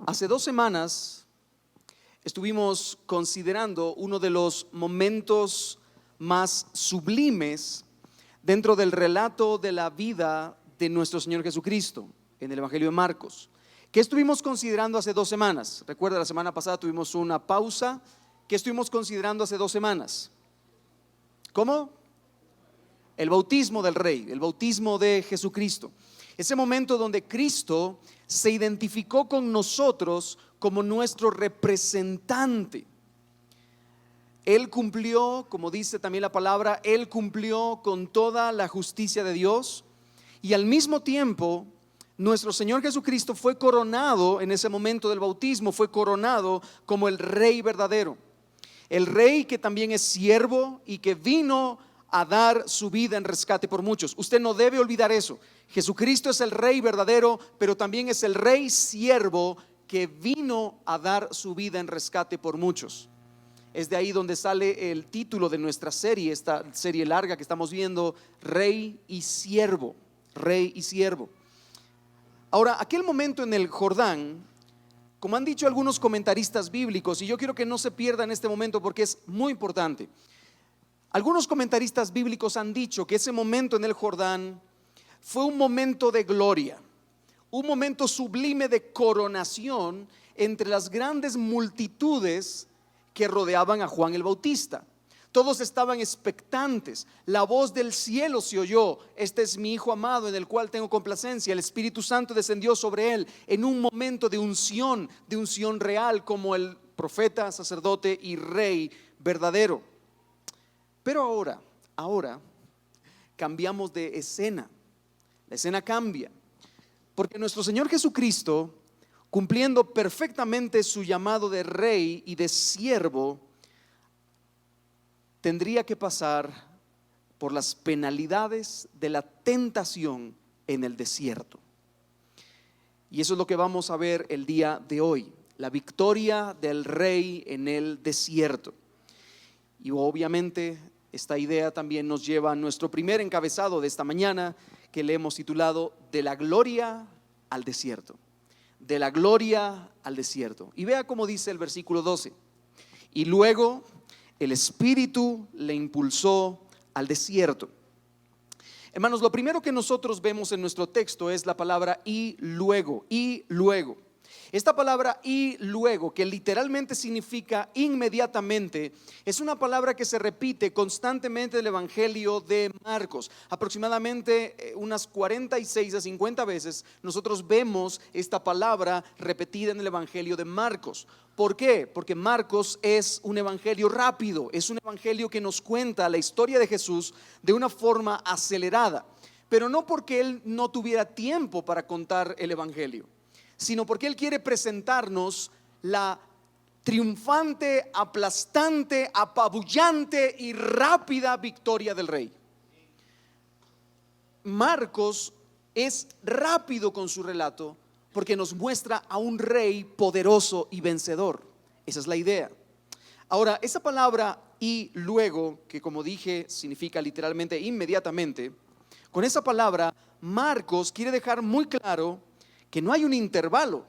Hace 2 semanas estuvimos considerando uno de los momentos más sublimes dentro del relato de la vida de nuestro Señor Jesucristo en el Evangelio de Marcos. ¿Qué estuvimos considerando hace 2 semanas? Recuerda, la semana pasada tuvimos una pausa. ¿Qué estuvimos considerando hace 2 semanas? ¿Cómo? El bautismo del Rey, el bautismo de Jesucristo. Ese momento donde Cristo se identificó con nosotros como nuestro representante. Él cumplió, como dice también la palabra, Él cumplió con toda la justicia de Dios. Y al mismo tiempo, nuestro Señor Jesucristo fue coronado en ese momento del bautismo, fue coronado como el Rey verdadero. El Rey que también es siervo y que vino a dar su vida en rescate por muchos. Usted no debe olvidar eso. Jesucristo es el Rey verdadero, pero también es el Rey siervo que vino a dar su vida en rescate por muchos. Es de ahí donde sale el título de nuestra serie, esta serie larga que estamos viendo, Rey y Siervo. Rey y Siervo. Ahora, aquel momento en el Jordán, como han dicho algunos comentaristas bíblicos, y yo quiero que no se pierda en este momento porque es muy importante. Algunos comentaristas bíblicos han dicho que ese momento en el Jordán fue un momento de gloria, un momento sublime de coronación entre las grandes multitudes que rodeaban a Juan el Bautista. Todos estaban expectantes. La voz del cielo se oyó: este es mi Hijo amado en el cual tengo complacencia. El Espíritu Santo descendió sobre él en un momento de unción real, como el profeta, sacerdote y rey verdadero. Pero ahora cambiamos de escena. La escena cambia, porque nuestro Señor Jesucristo, cumpliendo perfectamente su llamado de rey y de siervo, tendría que pasar por las penalidades de la tentación en el desierto. Y eso es lo que vamos a ver el día de hoy, la victoria del rey en el desierto. Y obviamente esta idea también nos lleva a nuestro primer encabezado de esta mañana, que le hemos titulado De la gloria al desierto. De la gloria al desierto. Y vea cómo dice el versículo 12. Y luego el Espíritu le impulsó al desierto. Hermanos, lo primero que nosotros vemos en nuestro texto es la palabra y luego, y luego. Esta palabra y luego, que literalmente significa inmediatamente, es una palabra que se repite constantemente en el Evangelio de Marcos. Aproximadamente unas 46 a 50 veces nosotros vemos esta palabra repetida en el Evangelio de Marcos. ¿Por qué? Porque Marcos es un evangelio rápido, es un evangelio que nos cuenta la historia de Jesús de una forma acelerada, pero no porque él no tuviera tiempo para contar el evangelio, sino porque él quiere presentarnos la triunfante, aplastante, apabullante y rápida victoria del rey. Marcos es rápido con su relato porque nos muestra a un rey poderoso y vencedor. Esa es la idea. Ahora, esa palabra y luego, que como dije significa literalmente inmediatamente, con esa palabra Marcos quiere dejar muy claro que no hay un intervalo,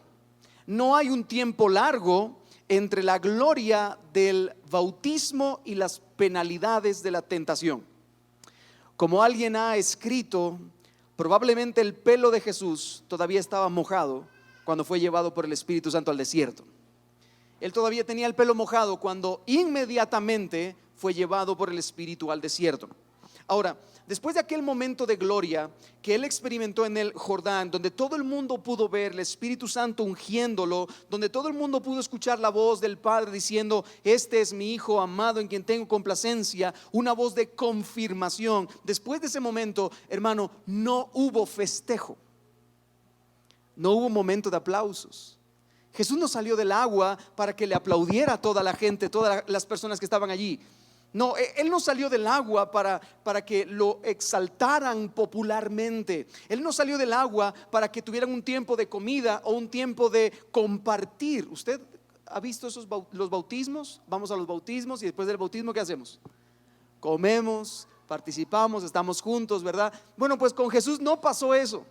no hay un tiempo largo entre la gloria del bautismo y las penalidades de la tentación. Como alguien ha escrito, probablemente el pelo de Jesús todavía estaba mojado cuando fue llevado por el Espíritu Santo al desierto. Él todavía tenía el pelo mojado cuando inmediatamente fue llevado por el Espíritu al desierto. Ahora, después de aquel momento de gloria que él experimentó en el Jordán, donde todo el mundo pudo ver el Espíritu Santo ungiéndolo, donde todo el mundo pudo escuchar la voz del Padre diciendo: este es mi Hijo amado en quien tengo complacencia, una voz de confirmación. Después de ese momento, hermano, no hubo festejo, no hubo momento de aplausos. Jesús no salió del agua para que le aplaudiera a toda la gente, todas las personas que estaban allí. No, él no salió del agua para que lo exaltaran popularmente. Él no salió del agua para que tuvieran un tiempo de comida o un tiempo de compartir. ¿Usted ha visto los bautismos? Vamos a los bautismos y después del bautismo, ¿qué hacemos? Comemos, participamos, estamos juntos, ¿verdad? Bueno, pues con Jesús no pasó eso.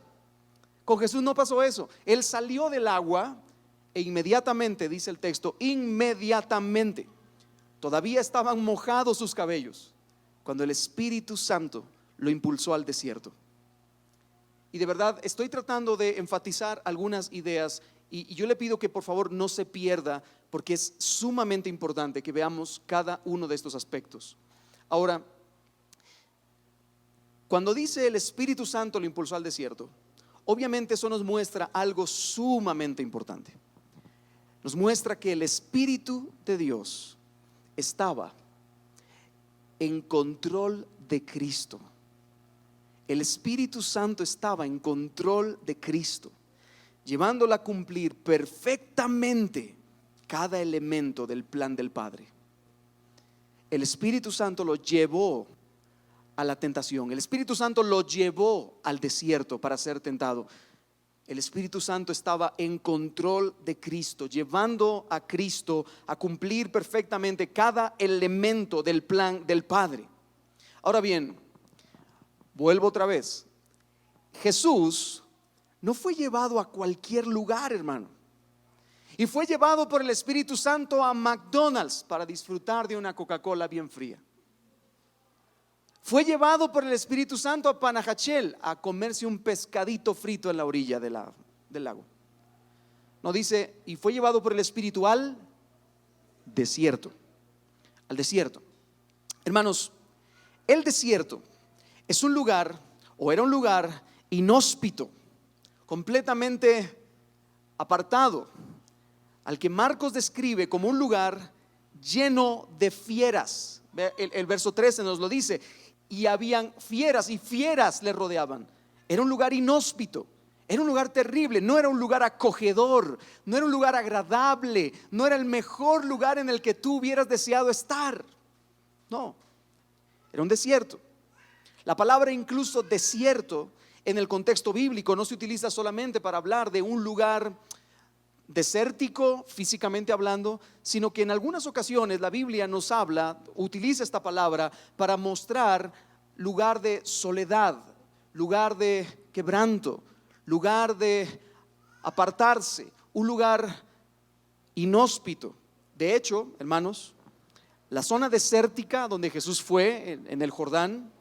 Con Jesús no pasó eso. Él salió del agua E inmediatamente, dice el texto, inmediatamente, todavía estaban mojados sus cabellos cuando el Espíritu Santo lo impulsó al desierto. Y de verdad estoy tratando de enfatizar algunas ideas y yo le pido que por favor no se pierda, porque es sumamente importante que veamos cada uno de estos aspectos. Ahora, cuando dice el Espíritu Santo lo impulsó al desierto, obviamente eso nos muestra algo sumamente importante. Nos muestra que el Espíritu de Dios estaba en control de Cristo. El Espíritu Santo estaba en control de Cristo, llevándola a cumplir perfectamente cada elemento del plan del Padre. El Espíritu Santo lo llevó a la tentación. El Espíritu Santo lo llevó al desierto para ser tentado. El Espíritu Santo estaba en control de Cristo, llevando a Cristo a cumplir perfectamente cada elemento del plan del Padre. Ahora bien, vuelvo otra vez. Jesús no fue llevado a cualquier lugar, hermano. Y fue llevado por el Espíritu Santo a McDonald's para disfrutar de una Coca-Cola bien fría. Fue llevado por el Espíritu Santo a Panajachel a comerse un pescadito frito en la orilla del lago. No dice, y fue llevado por el Espíritu al desierto. Al desierto. Hermanos, el desierto es un lugar, o era un lugar inhóspito, completamente apartado, al que Marcos describe como un lugar lleno de fieras. El verso 13 nos lo dice. Y habían fieras, y fieras le rodeaban. Era un lugar inhóspito, era un lugar terrible, no era un lugar acogedor, no era un lugar agradable, no era el mejor lugar en el que tú hubieras deseado estar. No, era un desierto. La palabra incluso desierto en el contexto bíblico no se utiliza solamente para hablar de un lugar desértico físicamente hablando, sino que en algunas ocasiones la Biblia nos utiliza esta palabra para mostrar lugar de soledad, lugar de quebranto, lugar de apartarse, un lugar inhóspito. De hecho, hermanos, la zona desértica donde Jesús fue en el Jordán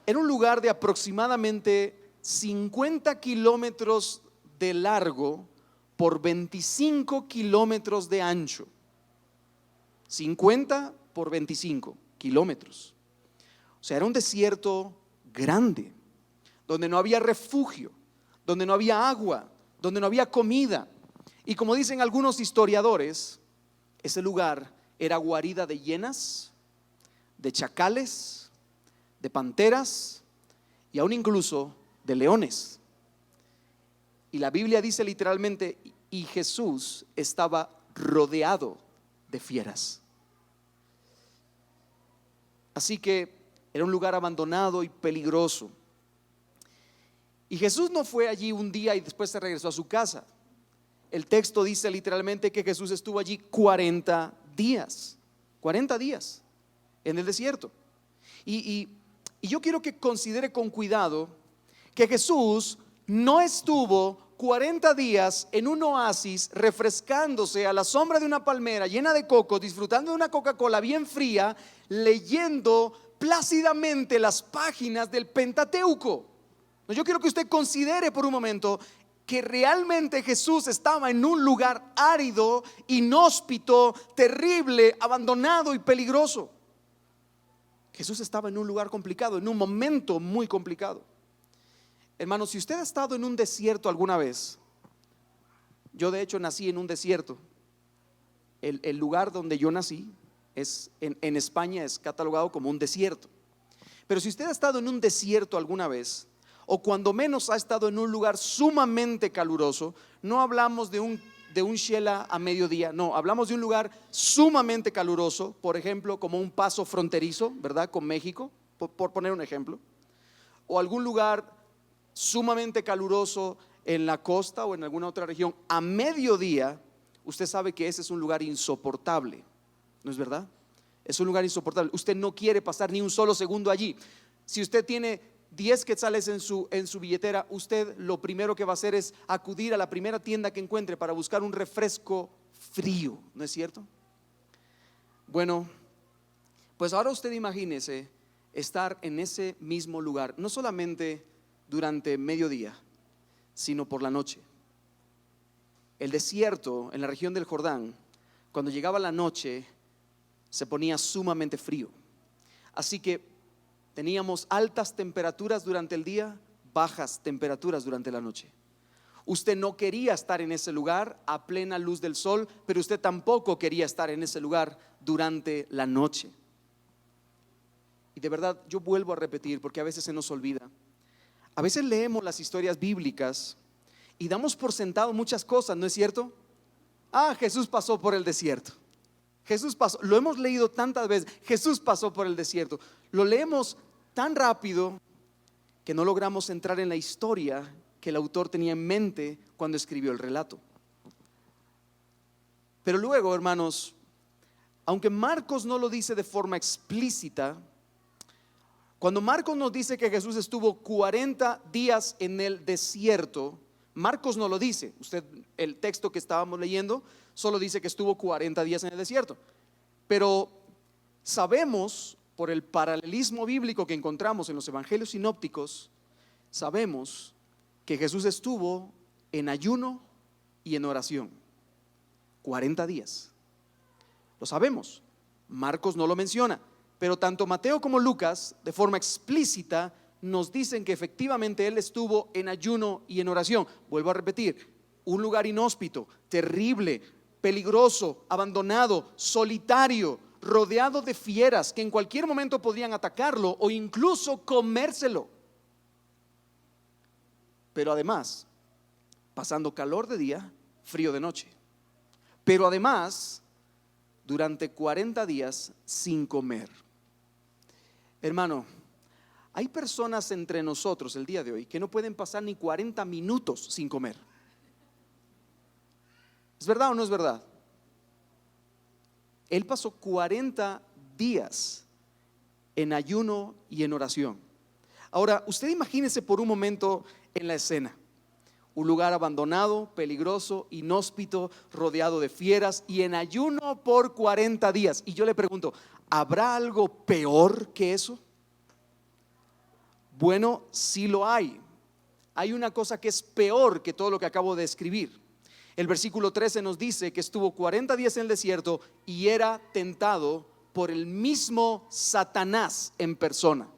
era un lugar de aproximadamente 50 kilómetros de largo por 25 kilómetros de ancho. 50 por 25 kilómetros. O sea, era un desierto grande, donde no había refugio, donde no había agua, donde no había comida. Y como dicen algunos historiadores, ese lugar era guarida de hienas, de chacales, de panteras y aún incluso de leones. Y la Biblia dice literalmente, y Jesús estaba rodeado de fieras. Así que era un lugar abandonado y peligroso. Y Jesús no fue allí un día y después se regresó a su casa. El texto dice literalmente que Jesús estuvo allí 40 días. 40 días en el desierto. Y yo quiero que considere con cuidado que Jesús no estuvo 40 días en un oasis refrescándose a la sombra de una palmera llena de cocos, disfrutando de una Coca-Cola bien fría, leyendo plácidamente las páginas del Pentateuco. Yo quiero que usted considere por un momento que realmente Jesús estaba en un lugar árido, inhóspito, terrible, abandonado y peligroso. Jesús estaba en un lugar complicado, en un momento muy complicado. Hermano, si usted ha estado en un desierto alguna vez, yo de hecho nací en un desierto. El lugar donde yo nací es en España es catalogado como un desierto. Pero si usted ha estado en un desierto alguna vez, o cuando menos ha estado en un lugar sumamente caluroso, no hablamos de un Shela a mediodía, no, hablamos de un lugar sumamente caluroso, por ejemplo, como un paso fronterizo, ¿verdad? Con México, por poner un ejemplo, o algún lugar sumamente caluroso en la costa o en alguna otra región a mediodía. Usted sabe que ese es un lugar insoportable, ¿no es verdad? Es un lugar insoportable. Usted no quiere pasar ni un solo segundo allí. Si usted tiene 10 quetzales en su billetera, usted lo primero que va a hacer es acudir a la primera tienda que encuentre para buscar un refresco frío, ¿no es cierto? Bueno, pues ahora usted imagínese estar en ese mismo lugar, no solamente durante mediodía, sino por la noche. El desierto en la región del Jordán, cuando llegaba la noche, se ponía sumamente frío. Así que teníamos altas temperaturas durante el día, bajas temperaturas durante la noche. Usted no quería estar en ese lugar a plena luz del sol, pero usted tampoco quería estar en ese lugar durante la noche. Y de verdad, yo vuelvo a repetir porque a veces se nos olvida. A veces leemos las historias bíblicas y damos por sentado muchas cosas, ¿no es cierto? Jesús pasó por el desierto. Jesús pasó, lo hemos leído tantas veces. Jesús pasó por el desierto. Lo leemos tan rápido que no logramos entrar en la historia que el autor tenía en mente cuando escribió el relato. Pero luego, hermanos, aunque Marcos no lo dice de forma explícita, cuando Marcos nos dice que Jesús estuvo 40 días en el desierto, Marcos no lo dice. Usted, el texto que estábamos leyendo solo dice que estuvo 40 días en el desierto. Pero sabemos, por el paralelismo bíblico que encontramos en los evangelios sinópticos, sabemos que Jesús estuvo en ayuno y en oración 40 días. Lo sabemos. Marcos no lo menciona, pero tanto Mateo como Lucas, de forma explícita, nos dicen que efectivamente él estuvo en ayuno y en oración. Vuelvo a repetir, un lugar inhóspito, terrible, peligroso, abandonado, solitario, rodeado de fieras que en cualquier momento podrían atacarlo o incluso comérselo. Pero además, pasando calor de día, frío de noche. Pero además, durante 40 días sin comer. Hermano, hay personas entre nosotros el día de hoy que no pueden pasar ni 40 minutos sin comer. ¿Es verdad o no es verdad? Él pasó 40 días en ayuno y en oración. Ahora, usted imagínese por un momento en la escena. Un lugar abandonado, peligroso, inhóspito, rodeado de fieras y en ayuno por 40 días. Y yo le pregunto, ¿habrá algo peor que eso? Bueno, sí lo hay. Hay una cosa que es peor que todo lo que acabo de escribir. El versículo 13 nos dice que estuvo 40 días en el desierto y era tentado por el mismo Satanás en persona.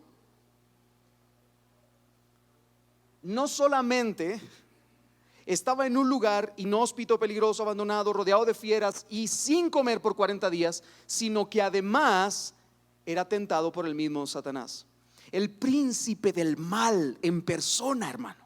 No solamente estaba en un lugar inhóspito, peligroso, abandonado, rodeado de fieras y sin comer por 40 días, sino que además era tentado por el mismo Satanás, el príncipe del mal en persona, hermano.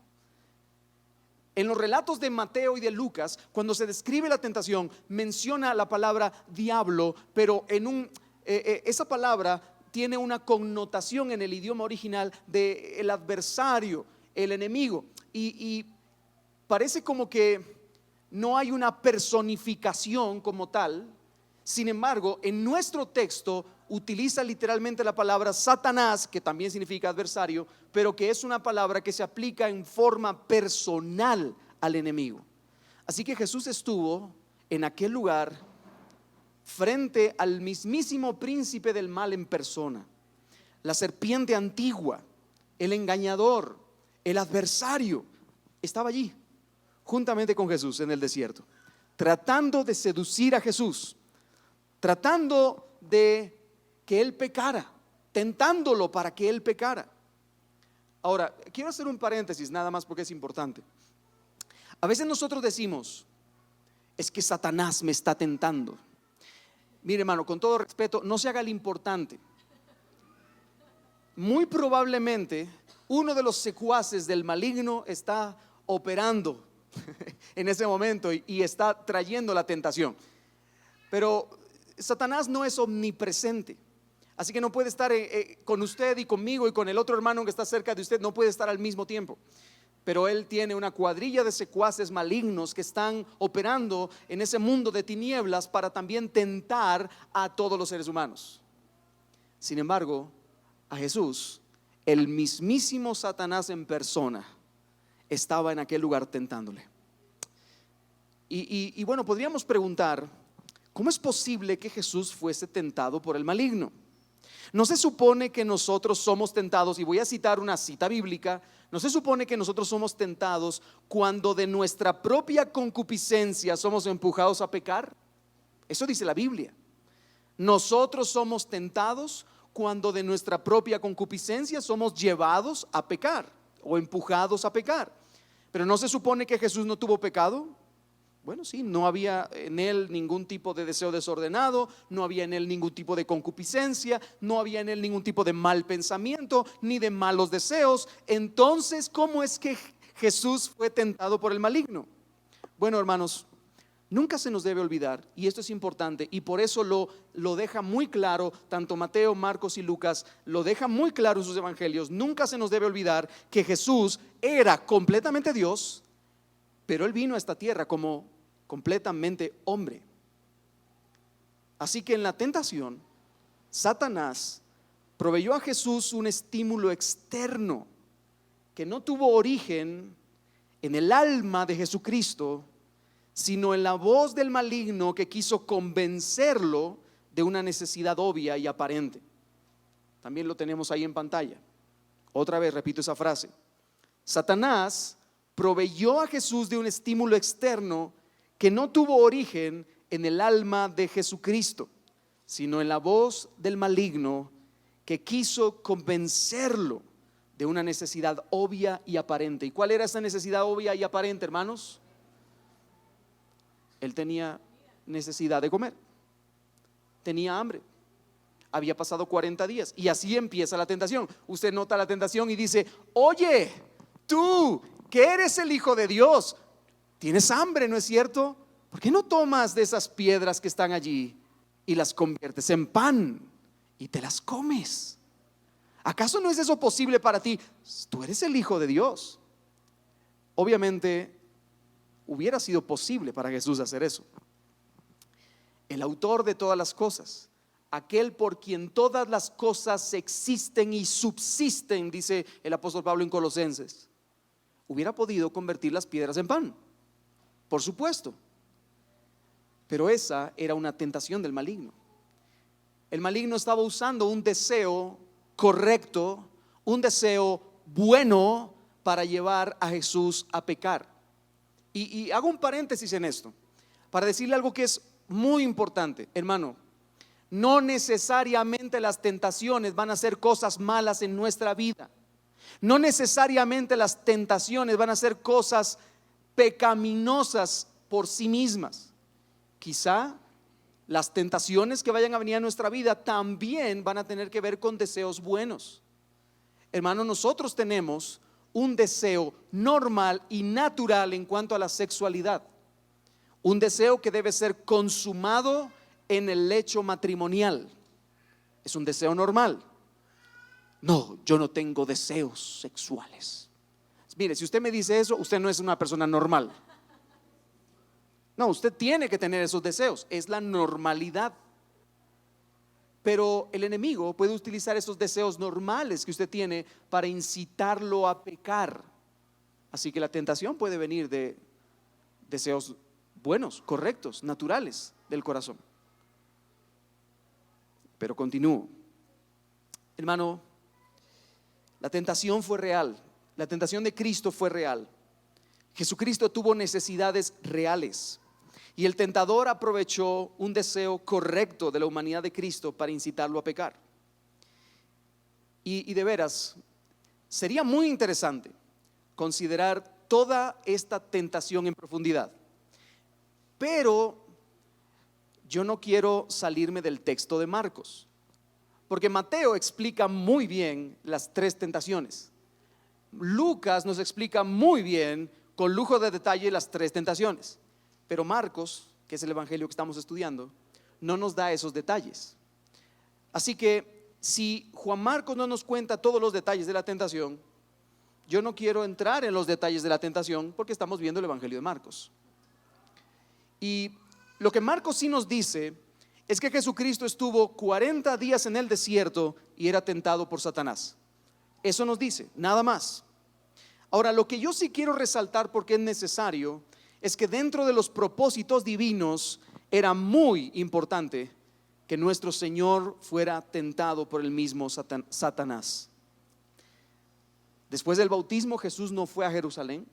En los relatos de Mateo y de Lucas, cuando se describe la tentación, menciona la palabra diablo, pero esa palabra tiene una connotación en el idioma original de el adversario, el enemigo, y parece como que no hay una personificación como tal. Sin embargo, en nuestro texto utiliza literalmente la palabra Satanás, que también significa adversario, pero que es una palabra que se aplica en forma personal al enemigo. Así que Jesús estuvo en aquel lugar frente al mismísimo príncipe del mal en persona, la serpiente antigua, el engañador, el adversario. Estaba allí juntamente con Jesús en el desierto, tratando de seducir a Jesús, tratando de que él pecara, tentándolo para que él pecara. Ahora, quiero hacer un paréntesis nada más porque es importante. A veces nosotros decimos, es que Satanás me está tentando. Mire, hermano, con todo respeto, no se haga el importante. Muy probablemente uno de los secuaces del maligno está operando en ese momento y está trayendo la tentación. Pero Satanás no es omnipresente, así que no puede estar con usted y conmigo y con el otro hermano que está cerca de usted, no puede estar al mismo tiempo. Pero él tiene una cuadrilla de secuaces malignos que están operando en ese mundo de tinieblas para también tentar a todos los seres humanos. Sin embargo, a Jesús el mismísimo Satanás en persona estaba en aquel lugar tentándole. Y bueno, podríamos preguntar, ¿cómo es posible que Jesús fuese tentado por el maligno? No se supone que nosotros somos tentados, y voy a citar una cita bíblica, no se supone que nosotros somos tentados cuando de nuestra propia concupiscencia somos empujados a pecar. Eso dice la Biblia. Nosotros somos tentados cuando de nuestra propia concupiscencia somos llevados a pecar o empujados a pecar. Pero no se supone que Jesús no tuvo pecado. Bueno, sí, no había en él ningún tipo de deseo desordenado, no había en él ningún tipo de concupiscencia, no había en él ningún tipo de mal pensamiento, ni de malos deseos. Entonces, ¿cómo es que Jesús fue tentado por el maligno? Bueno, hermanos, nunca se nos debe olvidar, y esto es importante, y por eso lo deja muy claro, tanto Mateo, Marcos y Lucas, lo deja muy claro en sus evangelios. Nunca se nos debe olvidar que Jesús era completamente Dios, pero él vino a esta tierra como completamente hombre. Así que en la tentación, Satanás proveyó a Jesús un estímulo externo que no tuvo origen en el alma de Jesucristo, sino en la voz del maligno que quiso convencerlo de una necesidad obvia y aparente. También lo tenemos ahí en pantalla. Otra vez repito esa frase. Satanás proveyó a Jesús de un estímulo externo que no tuvo origen en el alma de Jesucristo, sino en la voz del maligno que quiso convencerlo de una necesidad obvia y aparente. ¿Y cuál era esa necesidad obvia y aparente, hermanos? Él tenía necesidad de comer, tenía hambre, había pasado 40 días, y así empieza la tentación. Usted nota la tentación y dice: oye, tú que eres el Hijo de Dios, tienes hambre, ¿no es cierto? ¿Por qué no tomas de esas piedras que están allí y las conviertes en pan y te las comes? ¿Acaso no es eso posible para ti? Tú eres el Hijo de Dios. Obviamente hubiera sido posible para Jesús hacer eso. El autor de todas las cosas, aquel por quien todas las cosas existen y subsisten, dice el apóstol Pablo en Colosenses, hubiera podido convertir las piedras en pan, por supuesto. Pero esa era una tentación del maligno. El maligno estaba usando un deseo correcto, un deseo bueno para llevar a Jesús a pecar. Y hago un paréntesis en esto para decirle algo que es muy importante, hermano. No necesariamente las tentaciones van a ser cosas malas en nuestra vida. No necesariamente las tentaciones van a ser cosas pecaminosas por sí mismas. Quizá las tentaciones que vayan a venir a nuestra vida también van a tener que ver con deseos buenos. Hermano, nosotros tenemos un deseo normal y natural en cuanto a la sexualidad. Un deseo que debe ser consumado en el lecho matrimonial. Es un deseo normal. No, yo no tengo deseos sexuales. Mire, si usted me dice eso, usted no es una persona normal. No, usted tiene que tener esos deseos, es la normalidad. Pero el enemigo puede utilizar esos deseos normales que usted tiene para incitarlo a pecar. Así que la tentación puede venir de deseos buenos, correctos, naturales del corazón. Pero continúo. Hermano, la tentación fue real. La tentación de Cristo fue real. Jesucristo tuvo necesidades reales. Y el tentador aprovechó un deseo correcto de la humanidad de Cristo para incitarlo a pecar. Y de veras, sería muy interesante considerar toda esta tentación en profundidad. Pero yo no quiero salirme del texto de Marcos, porque Mateo explica muy bien las tres tentaciones. Lucas nos explica muy bien, con lujo de detalle, las tres tentaciones. Pero Marcos, que es el evangelio que estamos estudiando, no nos da esos detalles. Así que si Juan Marcos no nos cuenta todos los detalles de la tentación, yo no quiero entrar en los detalles de la tentación porque estamos viendo el evangelio de Marcos. Y lo que Marcos sí nos dice es que Jesucristo estuvo 40 días en el desierto y era tentado por Satanás. Eso nos dice, nada más. Ahora, lo que yo sí quiero resaltar porque es necesario es que dentro de los propósitos divinos era muy importante que nuestro Señor fuera tentado por el mismo Satanás. Después del bautismo, Jesús no fue a Jerusalén.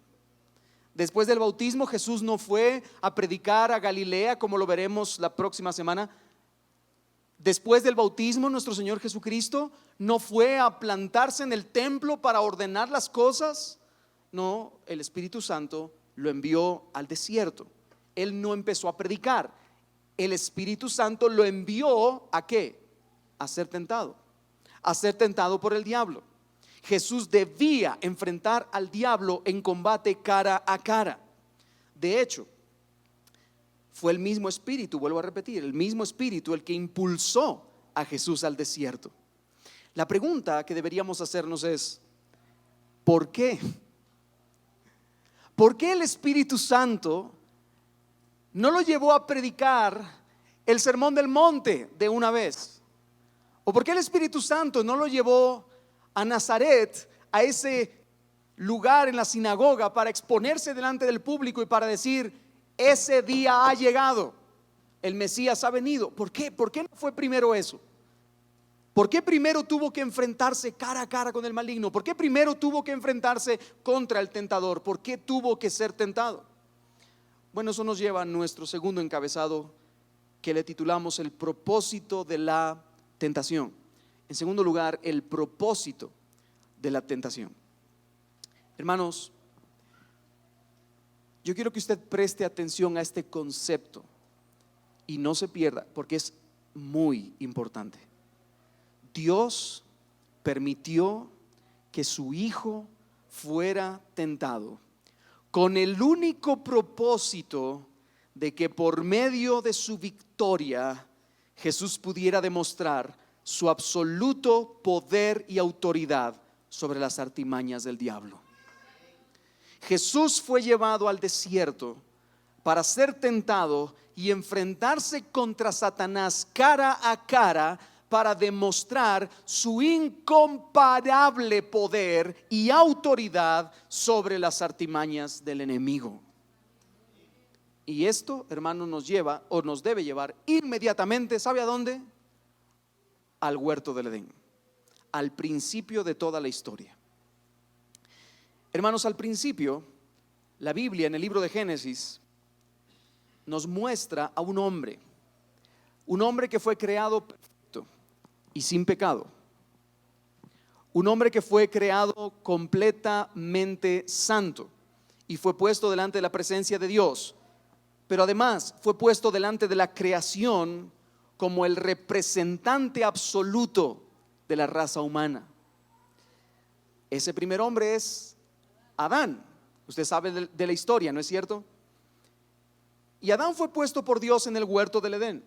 Después del bautismo, Jesús no fue a predicar a Galilea, como lo veremos la próxima semana. Después del bautismo, nuestro Señor Jesucristo no fue a plantarse en el templo para ordenar las cosas. No, el Espíritu Santo lo envió al desierto. Él no empezó a predicar. El Espíritu Santo lo envió ¿a qué? A ser tentado por el diablo. Jesús debía enfrentar al diablo en combate cara a cara. De hecho, fue el mismo Espíritu, vuelvo a repetir, el mismo Espíritu el que impulsó a Jesús al desierto. La pregunta que deberíamos hacernos es: ¿por qué? ¿Por qué el Espíritu Santo no lo llevó a predicar el sermón del monte de una vez? ¿O por qué el Espíritu Santo no lo llevó a Nazaret, a ese lugar en la sinagoga, para exponerse delante del público y para decir: ese día ha llegado, el Mesías ha venido? ¿Por qué? ¿Por qué no fue primero eso? ¿Por qué primero tuvo que enfrentarse cara a cara con el maligno? ¿Por qué primero tuvo que enfrentarse contra el tentador? ¿Por qué tuvo que ser tentado? Bueno, eso nos lleva a nuestro segundo encabezado, que le titulamos el propósito de la tentación. En segundo lugar, el propósito de la tentación. Hermanos, yo quiero que usted preste atención a este concepto y no se pierda, porque es muy importante. Dios permitió que su Hijo fuera tentado con el único propósito de que por medio de su victoria Jesús pudiera demostrar su absoluto poder y autoridad sobre las artimañas del diablo. Jesús fue llevado al desierto para ser tentado y enfrentarse contra Satanás cara a cara, para demostrar su incomparable poder y autoridad sobre las artimañas del enemigo. Y esto, hermano, nos lleva, o nos debe llevar inmediatamente, ¿sabe a dónde? Al huerto del Edén, al principio de toda la historia. Hermanos, al principio, la Biblia en el libro de Génesis nos muestra a un hombre que fue creado perfecto y sin pecado, un hombre que fue creado completamente santo y fue puesto delante de la presencia de Dios, pero además fue puesto delante de la creación como el representante absoluto de la raza humana. Ese primer hombre es Adán. Usted sabe de la historia, ¿no es cierto? Y Adán fue puesto por Dios en el huerto del Edén,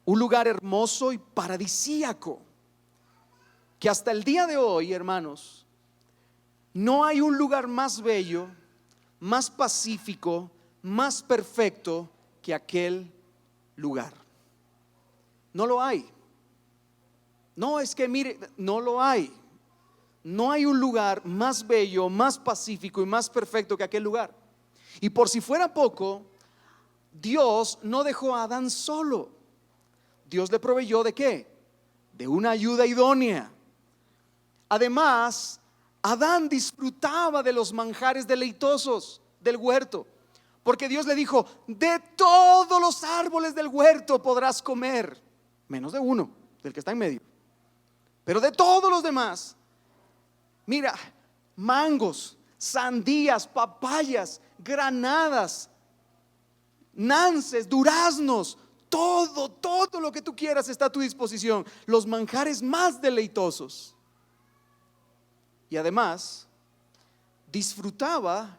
un lugar hermoso y paradisíaco, que hasta el día de hoy, hermanos, no hay un lugar más bello, más pacífico, más perfecto que aquel lugar. No lo hay. No, es que mire, no lo hay. No hay un lugar más bello, más pacífico y más perfecto que aquel lugar. Y por si fuera poco, Dios no dejó a Adán solo. Dios le proveyó ¿de qué? De una ayuda idónea. Además, Adán disfrutaba de los manjares deleitosos del huerto, porque Dios le dijo: de todos los árboles del huerto podrás comer, menos de uno, del que está en medio, pero de todos los demás, mira, mangos, sandías, papayas, granadas, nances, duraznos, todo lo que tú quieras está a tu disposición, los manjares más deleitosos. Y además disfrutaba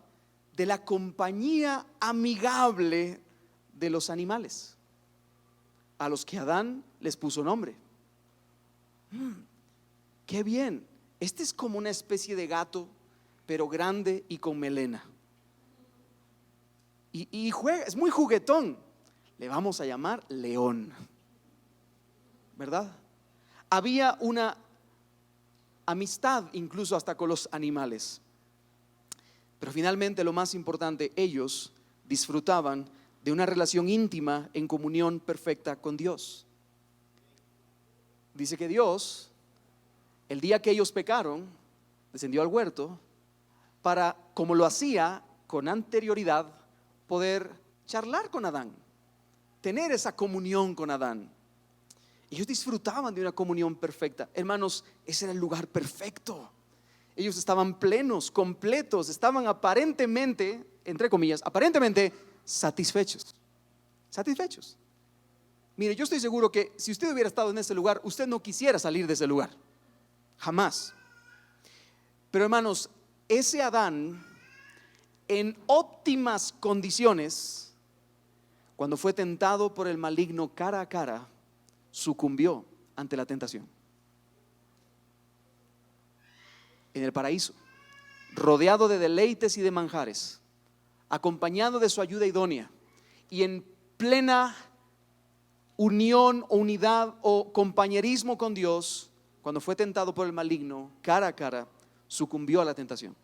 de la compañía amigable de los animales, a los que Adán les puso nombre. Qué bien, este es como una especie de gato, pero grande y con melena. Y juega, es muy juguetón. Le vamos a llamar León, ¿verdad? Había una amistad incluso hasta con los animales. Pero finalmente, lo más importante, ellos disfrutaban de una relación íntima en comunión perfecta con Dios. Dice que Dios, el día que ellos pecaron, descendió al huerto para, como lo hacía con anterioridad, poder charlar con Adán, tener esa comunión con Adán. Ellos disfrutaban de una comunión perfecta. Hermanos, ese era el lugar perfecto. Ellos estaban plenos, completos, estaban aparentemente, entre comillas, aparentemente satisfechos. Satisfechos. Mire, yo estoy seguro que si usted hubiera estado en ese lugar, usted no quisiera salir de ese lugar. Jamás. Pero hermanos, ese Adán, en óptimas condiciones, cuando fue tentado por el maligno cara a cara, sucumbió ante la tentación. En el paraíso, rodeado de deleites y de manjares, acompañado de su ayuda idónea y en plena unión o unidad o compañerismo con Dios, cuando fue tentado por el maligno cara a cara, sucumbió a la tentación.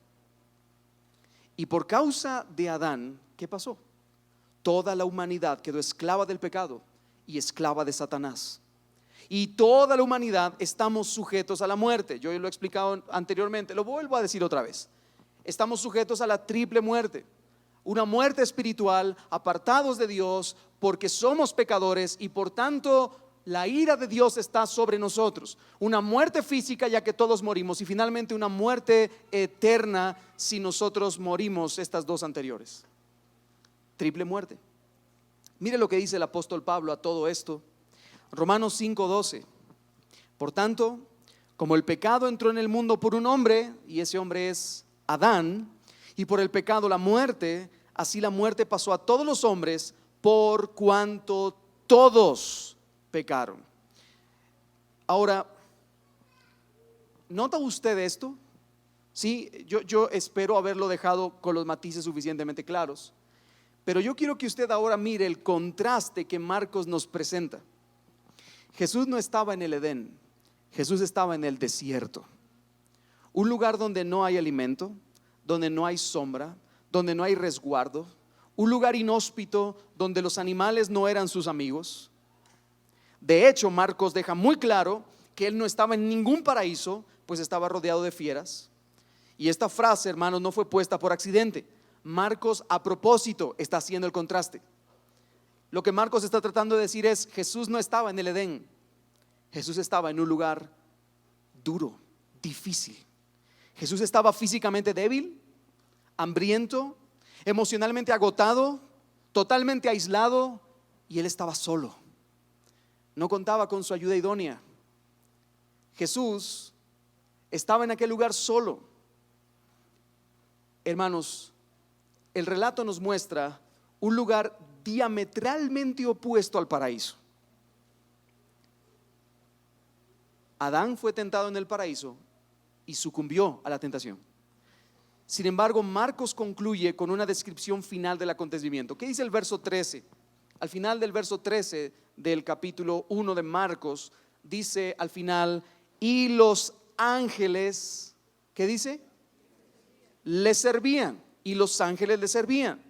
Y por causa de Adán, ¿qué pasó? Toda la humanidad quedó esclava del pecado y esclava de Satanás. Y toda la humanidad estamos sujetos a la muerte. Yo lo he explicado anteriormente, lo vuelvo a decir otra vez. Estamos sujetos a la triple muerte. Una muerte espiritual, apartados de Dios, porque somos pecadores y por tanto la ira de Dios está sobre nosotros. Una muerte física, ya que todos morimos, y finalmente una muerte eterna si nosotros morimos, estas dos anteriores. Triple muerte. Mire lo que dice el apóstol Pablo a todo esto. Romanos 5:12. Por tanto, como el pecado entró en el mundo por un hombre, y ese hombre es Adán, y por el pecado la muerte, así la muerte pasó a todos los hombres por cuanto todos pecaron. Ahora, ¿nota usted esto? Sí, yo espero haberlo dejado con los matices suficientemente claros, pero yo quiero que usted ahora mire el contraste que Marcos nos presenta. Jesús no estaba en el Edén, Jesús estaba en el desierto, un lugar donde no hay alimento, donde no hay sombra, donde no hay resguardo, un lugar inhóspito donde los animales no eran sus amigos. De hecho, Marcos deja muy claro que él no estaba en ningún paraíso, pues estaba rodeado de fieras. Y esta frase, hermanos, no fue puesta por accidente. Marcos a propósito está haciendo el contraste. Lo que Marcos está tratando de decir es: Jesús no estaba en el Edén, Jesús estaba en un lugar duro, difícil. Jesús estaba físicamente débil, hambriento, emocionalmente agotado, totalmente aislado, y él estaba solo. No contaba con su ayuda idónea. Jesús estaba en aquel lugar solo. Hermanos, el relato nos muestra un lugar diametralmente opuesto al paraíso. Adán fue tentado en el paraíso y sucumbió a la tentación. Sin embargo, Marcos concluye con una descripción final del acontecimiento. ¿Qué dice el verso 13? Al final del verso 13 del capítulo 1 de Marcos, dice al final: y los ángeles, ¿qué dice? Le servían, y los ángeles le servían.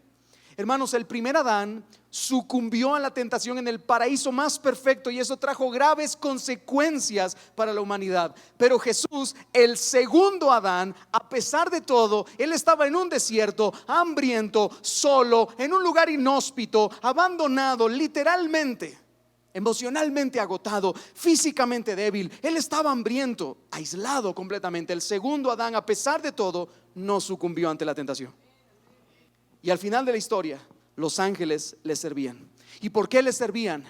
Hermanos, el primer Adán sucumbió a la tentación en el paraíso más perfecto, y eso trajo graves consecuencias para la humanidad. Pero Jesús, el segundo Adán, a pesar de todo, él estaba en un desierto, hambriento, solo, en un lugar inhóspito, abandonado, literalmente, emocionalmente agotado, físicamente débil. Él estaba hambriento, aislado completamente. El segundo Adán, a pesar de todo, no sucumbió ante la tentación. Y al final de la historia, los ángeles le servían. ¿Y por qué le servían?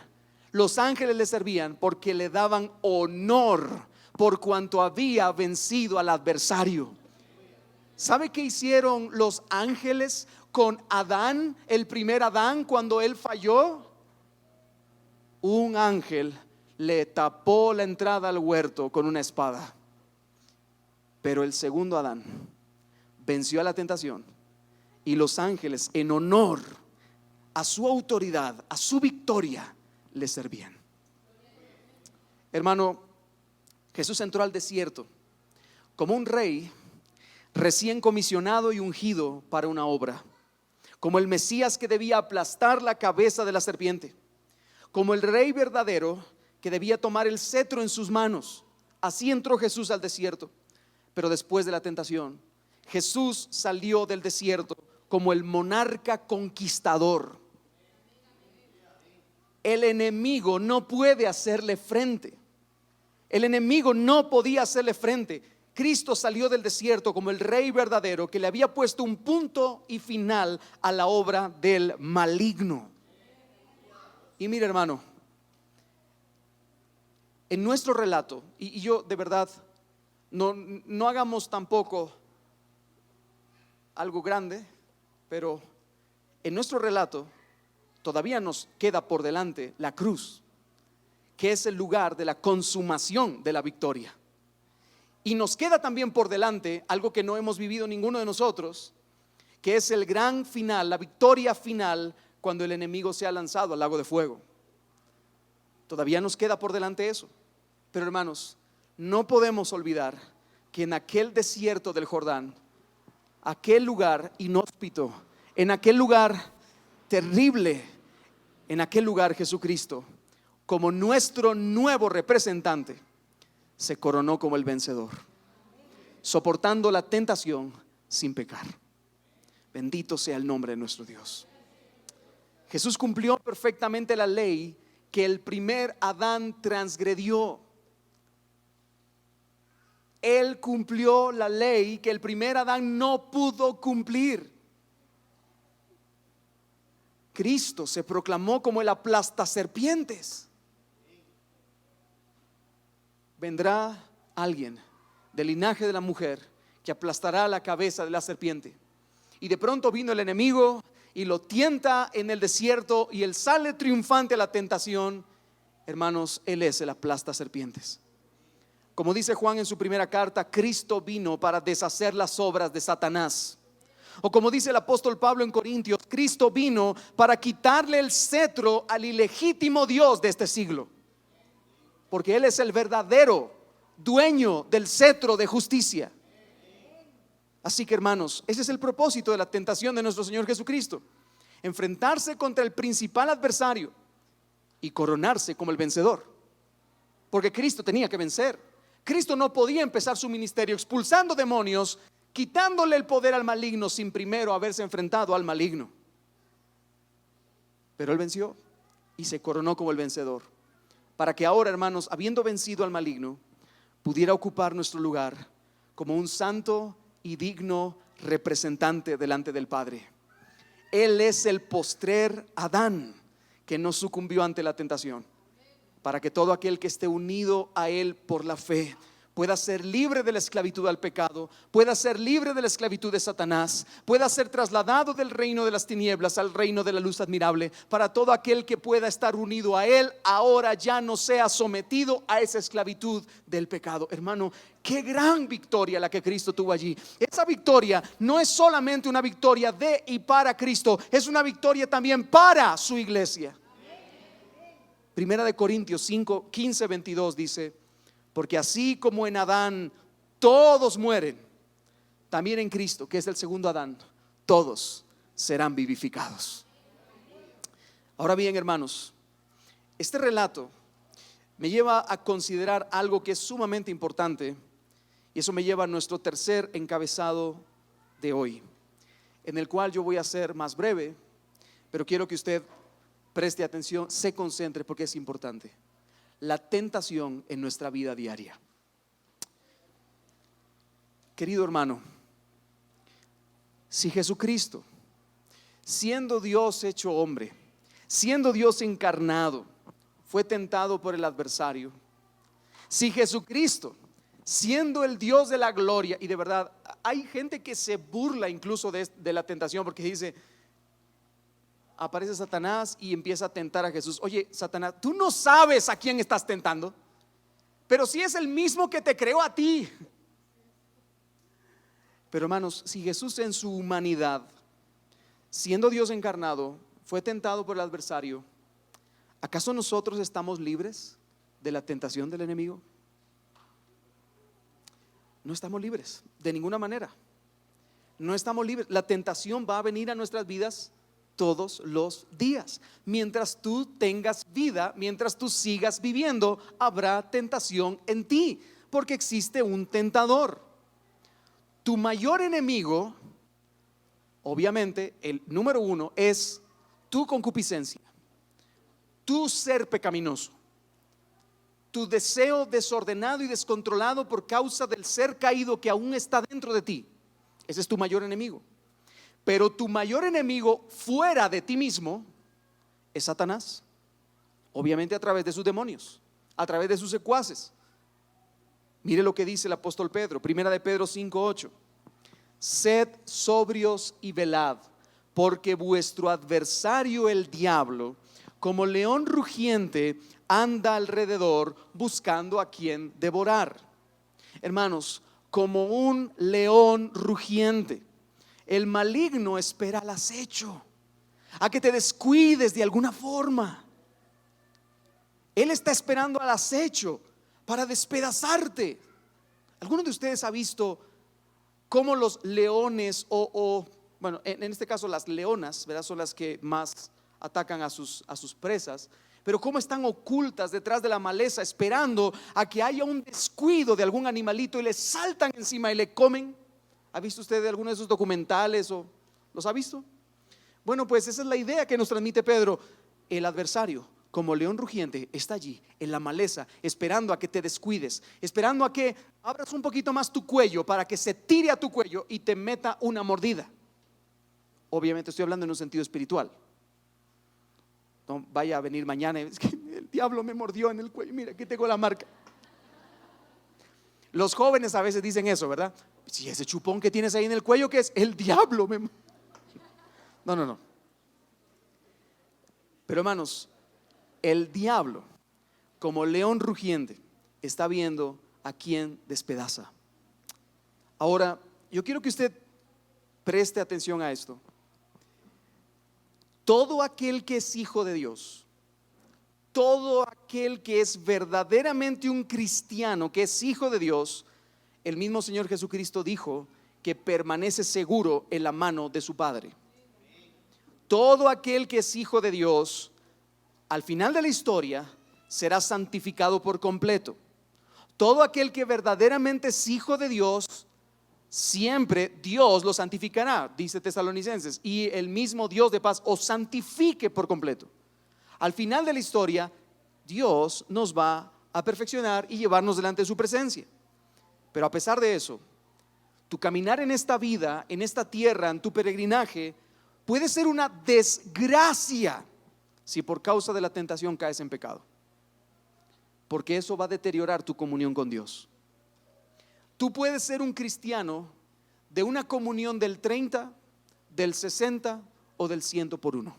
Los ángeles le servían porque le daban honor por cuanto había vencido al adversario. ¿Sabe qué hicieron los ángeles con Adán, el primer Adán, cuando él falló? Un ángel le tapó la entrada al huerto con una espada. Pero el segundo Adán venció a la tentación, y los ángeles, en honor a su autoridad, a su victoria, le servían. Hermano, Jesús entró al desierto como un rey recién comisionado y ungido para una obra, como el Mesías que debía aplastar la cabeza de la serpiente, como el rey verdadero que debía tomar el cetro en sus manos. Así entró Jesús al desierto. Pero después de la tentación, Jesús salió del desierto como el monarca conquistador. El enemigo no puede hacerle frente. El enemigo no podía hacerle frente. Cristo salió del desierto como el rey verdadero que le había puesto un punto y final a la obra del maligno. Y mire, hermano, en nuestro relato, y yo de verdad, no hagamos tampoco algo grande, pero en nuestro relato todavía nos queda por delante la cruz, que es el lugar de la consumación de la victoria. Y nos queda también por delante algo que no hemos vivido ninguno de nosotros, que es el gran final, la victoria final, cuando el enemigo se ha lanzado al lago de fuego. Todavía nos queda por delante eso. Pero hermanos, no podemos olvidar que en aquel desierto del Jordán, aquel lugar inhóspito, en aquel lugar terrible, en aquel lugar Jesucristo, como nuestro nuevo representante, se coronó como el vencedor, soportando la tentación sin pecar. Bendito sea el nombre de nuestro Dios. Jesús cumplió perfectamente la ley que el primer Adán transgredió. Él cumplió la ley que el primer Adán no pudo cumplir. Cristo se proclamó como el aplastaserpientes. Vendrá alguien del linaje de la mujer que aplastará la cabeza de la serpiente. Y de pronto vino el enemigo y lo tienta en el desierto, y él sale triunfante a la tentación. Hermanos, él es el aplastaserpientes. Como dice Juan en su primera carta, Cristo vino para deshacer las obras de Satanás. O como dice el apóstol Pablo en Corintios, Cristo vino para quitarle el cetro al ilegítimo Dios de este siglo, porque Él es el verdadero dueño del cetro de justicia. Así que, hermanos, ese es el propósito de la tentación de nuestro Señor Jesucristo: enfrentarse contra el principal adversario y coronarse como el vencedor. Porque Cristo tenía que vencer. Cristo no podía empezar su ministerio expulsando demonios, quitándole el poder al maligno, sin primero haberse enfrentado al maligno. Pero Él venció y se coronó como el vencedor, para que ahora, hermanos, habiendo vencido al maligno, pudiera ocupar nuestro lugar como un santo y digno representante delante del Padre. Él es el postrer Adán que no sucumbió ante la tentación, para que todo aquel que esté unido a Él por la fe pueda ser libre de la esclavitud al pecado, pueda ser libre de la esclavitud de Satanás, pueda ser trasladado del reino de las tinieblas al reino de la luz admirable. Para todo aquel que pueda estar unido a Él, ahora ya no sea sometido a esa esclavitud del pecado. Hermano, qué gran victoria la que Cristo tuvo allí. Esa victoria no es solamente una victoria de y para Cristo, es una victoria también para su iglesia. Primera de Corintios 5, 15, 22 dice: porque así como en Adán todos mueren, también en Cristo, que es el segundo Adán, todos serán vivificados. Ahora bien, hermanos, este relato me lleva a considerar algo que es sumamente importante, y eso me lleva a nuestro tercer encabezado de hoy, en el cual yo voy a ser más breve, pero quiero que usted preste atención, se concentre, porque es importante. La tentación en nuestra vida diaria. Querido hermano, si Jesucristo, siendo Dios hecho hombre, siendo Dios encarnado, fue tentado por el adversario, si Jesucristo, siendo el Dios de la gloria, y de verdad hay gente que se burla incluso de la tentación, porque dice: aparece Satanás y empieza a tentar a Jesús. Oye, Satanás, tú no sabes a quién estás tentando, pero si es el mismo que te creó a ti. Pero hermanos, si Jesús en su humanidad, siendo Dios encarnado, fue tentado por el adversario, ¿acaso nosotros estamos libres de la tentación del enemigo? no estamos libres de ninguna manera. No estamos libres. La tentación va a venir a nuestras vidas todos los días. Mientras tú tengas vida, mientras tú sigas viviendo, habrá tentación en ti, porque existe un tentador. Tu mayor enemigo, obviamente, el número uno, es tu concupiscencia, tu ser pecaminoso, tu deseo desordenado y descontrolado por causa del ser caído que aún está dentro de ti. Ese es tu mayor enemigo. Pero tu mayor enemigo fuera de ti mismo es Satanás, obviamente a través de sus demonios, a través de sus secuaces. Mire lo que dice el apóstol Pedro, primera de Pedro 5:8. Sed sobrios y velad, porque vuestro adversario el diablo, como león rugiente, anda alrededor buscando a quien devorar. Hermanos, como un león rugiente, el maligno espera al acecho, a que te descuides de alguna forma. Él está esperando al acecho para despedazarte. ¿Alguno de ustedes ha visto cómo los leones bueno, en este caso las leonas, ¿verdad? Son las que más atacan a sus presas, pero cómo están ocultas detrás de la maleza esperando a que haya un descuido de algún animalito y le saltan encima y le comen? ¿Ha visto usted alguno de esos documentales o los ha visto? Bueno, pues esa es la idea que nos transmite Pedro. El adversario, como león rugiente, está allí en la maleza, esperando a que te descuides, esperando a que abras un poquito más tu cuello para que se tire a tu cuello y te meta una mordida. Obviamente estoy hablando en un sentido espiritual. No vaya a venir mañana y es que el diablo me mordió en el cuello, mira, aquí tengo la marca. Los jóvenes a veces dicen eso, ¿verdad? Si ese chupón que tienes ahí en el cuello, ¿qué es? El diablo me... No. Pero hermanos, el diablo, como león rugiente, está viendo a quien despedaza. Ahora, yo quiero que usted preste atención a esto. Todo aquel que es hijo de Dios, todo aquel que es verdaderamente un cristiano, que es hijo de Dios, el mismo Señor Jesucristo dijo que permanece seguro en la mano de su Padre. Todo aquel que es hijo de Dios, al final de la historia, será santificado por completo. Todo aquel que verdaderamente es hijo de Dios, siempre Dios lo santificará, dice Tesalonicenses, y el mismo Dios de paz os santifique por completo. Al final de la historia, Dios nos va a perfeccionar y llevarnos delante de su presencia. Pero a pesar de eso, tu caminar en esta vida, en esta tierra, en tu peregrinaje, puede ser una desgracia si por causa de la tentación caes en pecado, porque eso va a deteriorar tu comunión con Dios. Tú puedes ser un cristiano de una comunión del 30, del 60 o del 100 por uno.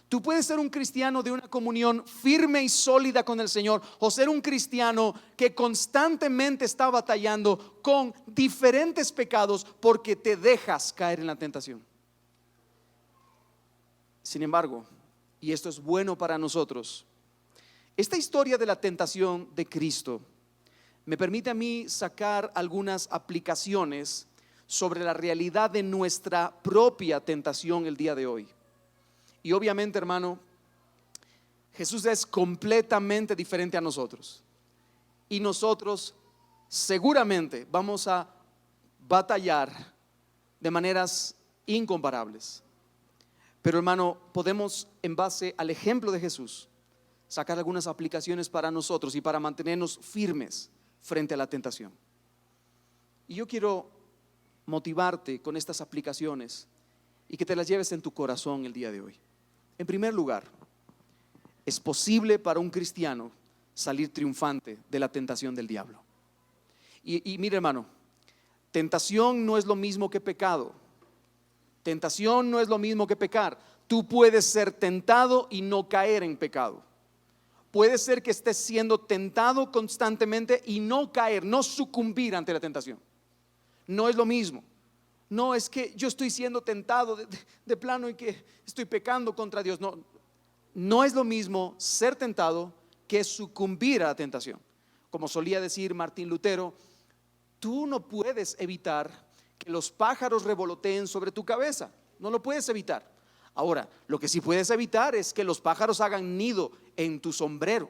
Tú puedes ser un cristiano de una comunión firme y sólida con el Señor, o ser un cristiano que constantemente está batallando con diferentes pecados porque te dejas caer en la tentación. Sin embargo, y esto es bueno para nosotros, esta historia de la tentación de Cristo me permite a mí sacar algunas aplicaciones sobre la realidad de nuestra propia tentación el día de hoy. Y obviamente, hermano, Jesús es completamente diferente a nosotros. Y nosotros seguramente vamos a batallar de maneras incomparables. Pero hermano, podemos, en base al ejemplo de Jesús, sacar algunas aplicaciones para nosotros y para mantenernos firmes frente a la tentación. Y yo quiero motivarte con estas aplicaciones y que te las lleves en tu corazón el día de hoy. En primer lugar, es posible para un cristiano salir triunfante de la tentación del diablo. Y mire, hermano, tentación no es lo mismo que pecado. Tentación no es lo mismo que pecar. Tú puedes ser tentado y no caer en pecado. Puede ser que estés siendo tentado constantemente y no caer, no sucumbir ante la tentación. No es lo mismo. No es que yo estoy siendo tentado de plano y que estoy pecando contra Dios. No es lo mismo ser tentado que sucumbir a la tentación. Como solía decir Martín Lutero, tú no puedes evitar que los pájaros revoloteen sobre tu cabeza. No lo puedes evitar. Ahora, lo que sí puedes evitar es que los pájaros hagan nido en tu sombrero.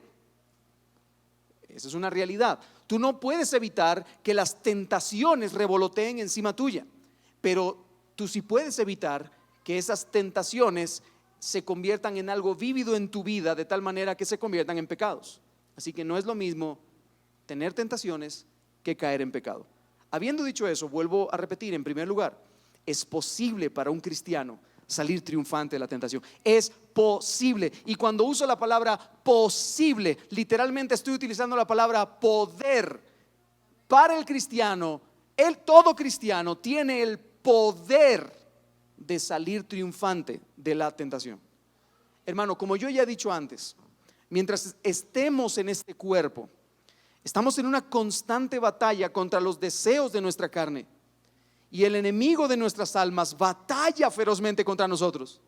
Esa es una realidad. Tú no puedes evitar que las tentaciones revoloteen encima tuya, pero tú sí puedes evitar que esas tentaciones se conviertan en algo vívido en tu vida, de tal manera que se conviertan en pecados. Así que no es lo mismo tener tentaciones que caer en pecado. Habiendo dicho eso, vuelvo a repetir, en primer lugar, es posible para un cristiano salir triunfante de la tentación. Es posible. Y cuando uso la palabra posible, literalmente estoy utilizando la palabra poder. Para el cristiano, todo cristiano tiene el poder de salir triunfante de la tentación. Hermano, como yo ya he dicho antes, mientras estemos en este cuerpo, estamos en una constante batalla contra los deseos de nuestra carne. Y el enemigo de nuestras almas batalla ferozmente contra nosotros.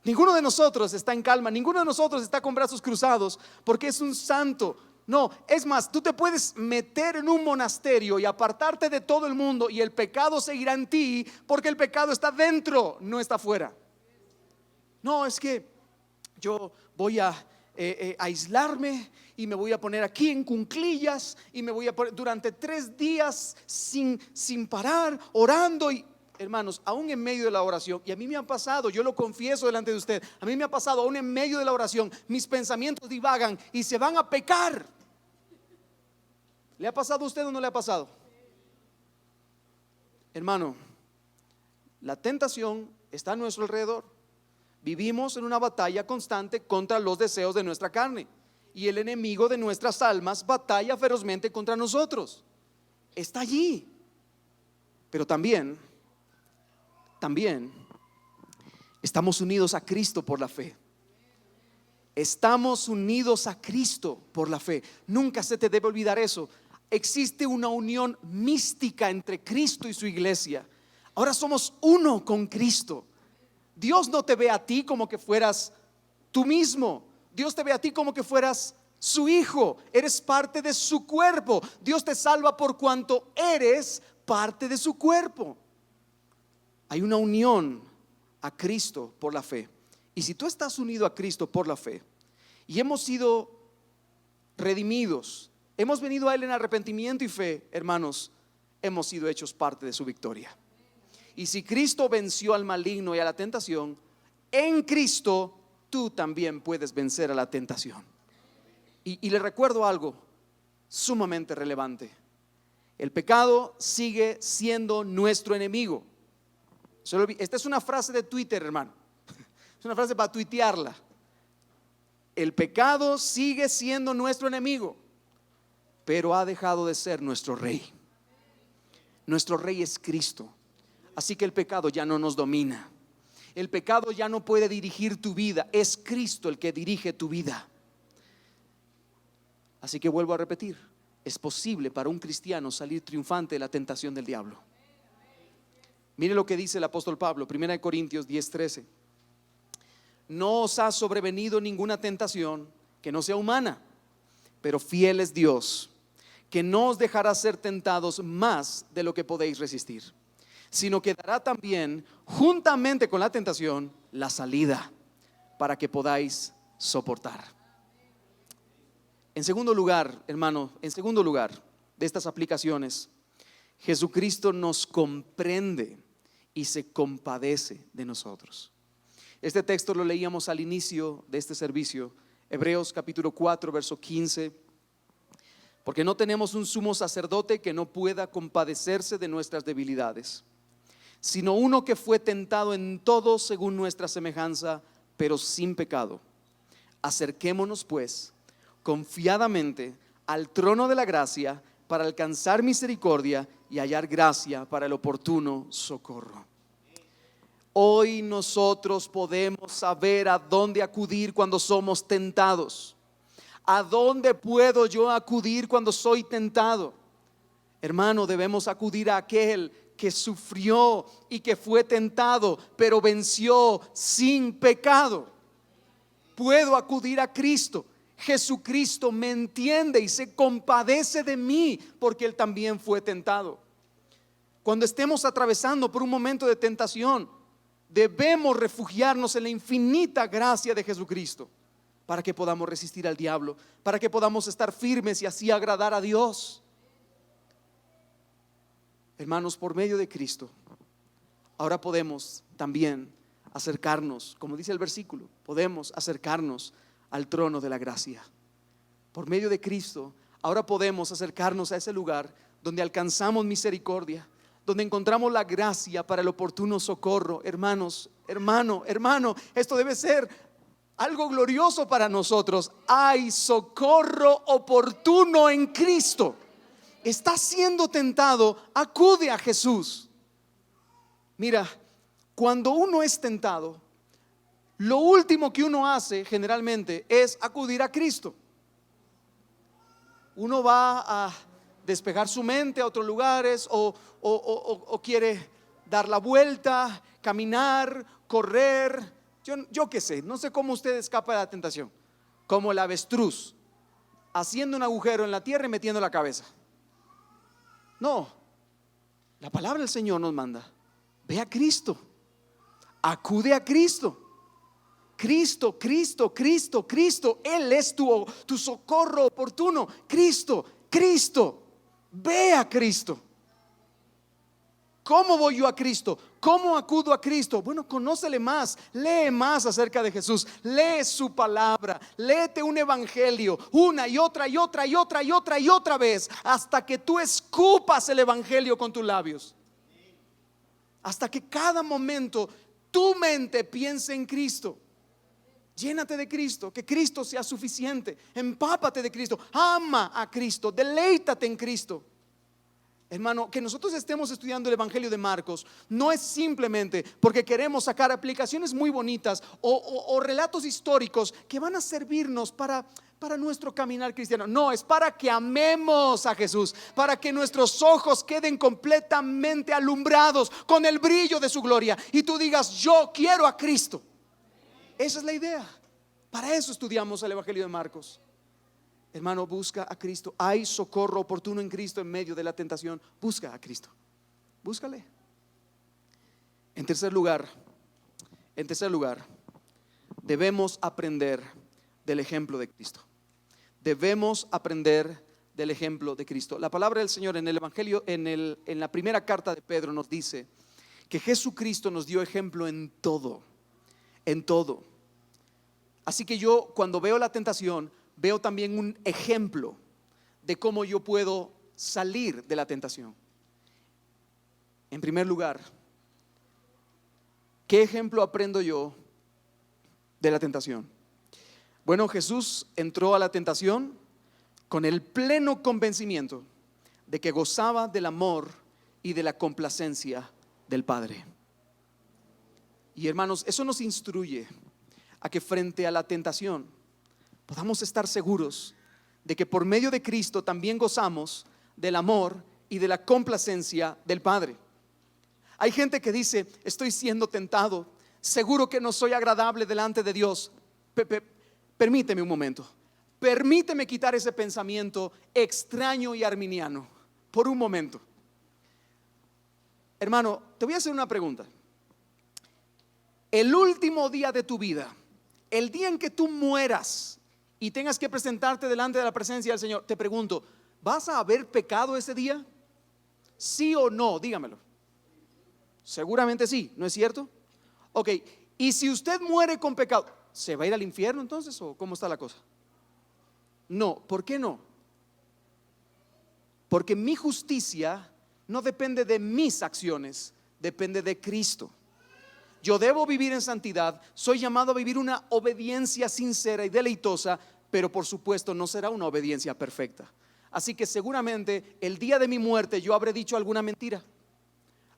Ninguno de nosotros está en calma, ninguno de nosotros está con brazos cruzados porque es un santo. No, es más, tú te puedes meter en un monasterio y apartarte de todo el mundo y el pecado seguirá en ti, porque el pecado está dentro, no está afuera. No, es que yo voy a aislarme y me voy a poner aquí en cunclillas y me voy a poner durante 3 días sin parar orando. Y hermanos, aún en medio de la oración, y a mí me ha pasado, yo lo confieso delante de usted, a mí me ha pasado, aún en medio de la oración, mis pensamientos divagan y se van a pecar. ¿Le ha pasado a usted o no le ha pasado? Hermano, la tentación está a nuestro alrededor. Vivimos en una batalla constante contra los deseos de nuestra carne, y el enemigo de nuestras almas batalla ferozmente contra nosotros. Está allí. Pero también estamos unidos a Cristo por la fe. Estamos unidos a Cristo por la fe. Nunca se te debe olvidar eso. Existe una unión mística entre Cristo y su iglesia. Ahora somos uno con Cristo. Dios no te ve a ti como que fueras tú mismo. Dios te ve a ti como que fueras su hijo. Eres parte de su cuerpo. Dios te salva por cuanto eres parte de su cuerpo. Hay una unión a Cristo por la fe. Y si tú estás unido a Cristo por la fe y hemos sido redimidos, hemos venido a Él en arrepentimiento y fe, hermanos, hemos sido hechos parte de su victoria. Y si Cristo venció al maligno y a la tentación, en Cristo tú también puedes vencer a la tentación. Y le recuerdo algo sumamente relevante: el pecado sigue siendo nuestro enemigo. Esta es una frase de Twitter, hermano. Es una frase para tuitearla. El pecado sigue siendo nuestro enemigo, pero ha dejado de ser nuestro rey. Nuestro rey es Cristo. Así que el pecado ya no nos domina. El pecado ya no puede dirigir tu vida. Es Cristo el que dirige tu vida. Así que vuelvo a repetir: es posible para un cristiano salir triunfante de la tentación del diablo. Mire lo que dice el apóstol Pablo, 1 Corintios 10:13. No os ha sobrevenido ninguna tentación que no sea humana, pero fiel es Dios, que no os dejará ser tentados más de lo que podéis resistir, sino que dará también, juntamente con la tentación, la salida para que podáis soportar. En segundo lugar, hermano, de estas aplicaciones, Jesucristo nos comprende y se compadece de nosotros. Este texto lo leíamos al inicio de este servicio, Hebreos capítulo 4, verso 15. Porque no tenemos un sumo sacerdote que no pueda compadecerse de nuestras debilidades, sino uno que fue tentado en todo según nuestra semejanza, pero sin pecado. Acerquémonos pues confiadamente al trono de la gracia para alcanzar misericordia y hallar gracia para el oportuno socorro. Hoy nosotros podemos saber a dónde acudir cuando somos tentados. ¿A dónde puedo yo acudir cuando soy tentado? Hermano, debemos acudir a aquel que sufrió y que fue tentado, pero venció sin pecado. Puedo acudir a Cristo. Jesucristo me entiende y se compadece de mí porque Él también fue tentado. Cuando estemos atravesando por un momento de tentación, debemos refugiarnos en la infinita gracia de Jesucristo para que podamos resistir al diablo, para que podamos estar firmes y así agradar a Dios. Hermanos, por medio de Cristo, ahora podemos también acercarnos, como dice el versículo, podemos acercarnos al trono de la gracia. Por medio de Cristo, ahora podemos acercarnos a ese lugar donde alcanzamos misericordia, donde encontramos la gracia para el oportuno socorro. Hermanos, hermano, esto debe ser algo glorioso para nosotros. Hay socorro oportuno en Cristo. Estás siendo tentado, acude a Jesús. Mira, cuando uno es tentado, lo último que uno hace generalmente es acudir a Cristo. Uno va a despejar su mente a otros lugares o quiere dar la vuelta, caminar, correr. Yo qué sé, no sé cómo usted escapa de la tentación. Como el avestruz, haciendo un agujero en la tierra y metiendo la cabeza. No, la palabra del Señor nos manda: ve a Cristo, acude a Cristo. Cristo, Él es tu socorro oportuno. Cristo, ve a Cristo. ¿Cómo voy yo a Cristo? ¿Cómo acudo a Cristo? Bueno, conócele más, lee más acerca de Jesús, lee su palabra, léete un evangelio una y otra vez, hasta que tú escupas el evangelio con tus labios, hasta que cada momento tu mente piense en Cristo. Llénate de Cristo, que Cristo sea suficiente. Empápate de Cristo, ama a Cristo, deleítate en Cristo. Hermano, que nosotros estemos estudiando el Evangelio de Marcos no es simplemente porque queremos sacar aplicaciones muy bonitas o relatos históricos que van a servirnos para nuestro caminar cristiano. No, es para que amemos a Jesús, para que nuestros ojos queden completamente alumbrados con el brillo de su gloria y tú digas: yo quiero a Cristo. Esa es la idea. Para eso estudiamos el Evangelio de Marcos. Hermano, busca a Cristo. Hay socorro oportuno en Cristo en medio de la tentación. Busca a Cristo, búscale. En tercer lugar, debemos aprender del ejemplo de Cristo. Debemos aprender del ejemplo de Cristo. La palabra del Señor en el Evangelio, en la primera carta de Pedro, nos dice que Jesucristo nos dio ejemplo en todo. Así que yo, cuando veo la tentación, veo también un ejemplo de cómo yo puedo salir de la tentación. En primer lugar, ¿qué ejemplo aprendo yo de la tentación? Bueno, Jesús entró a la tentación con el pleno convencimiento de que gozaba del amor y de la complacencia del Padre. Y hermanos, eso nos instruye a que frente a la tentación podamos estar seguros de que por medio de Cristo también gozamos del amor y de la complacencia del Padre. Hay gente que dice: estoy siendo tentado, seguro que no soy agradable delante de Dios. Permíteme un momento, permíteme quitar ese pensamiento extraño y arminiano por un momento. Hermano, te voy a hacer una pregunta. El último día de tu vida, el día en que tú mueras y tengas que presentarte delante de la presencia del Señor, te pregunto: ¿vas a haber pecado ese día? ¿Sí o no? Dígamelo. Seguramente sí, ¿no es cierto? Ok, y si usted muere con pecado, ¿se va a ir al infierno entonces o cómo está la cosa? No, ¿por qué no? Porque mi justicia no depende de mis acciones, depende de Cristo. Yo debo vivir en santidad, soy llamado a vivir una obediencia sincera y deleitosa, pero por supuesto no será una obediencia perfecta. Así que seguramente el día de mi muerte yo habré dicho alguna mentira,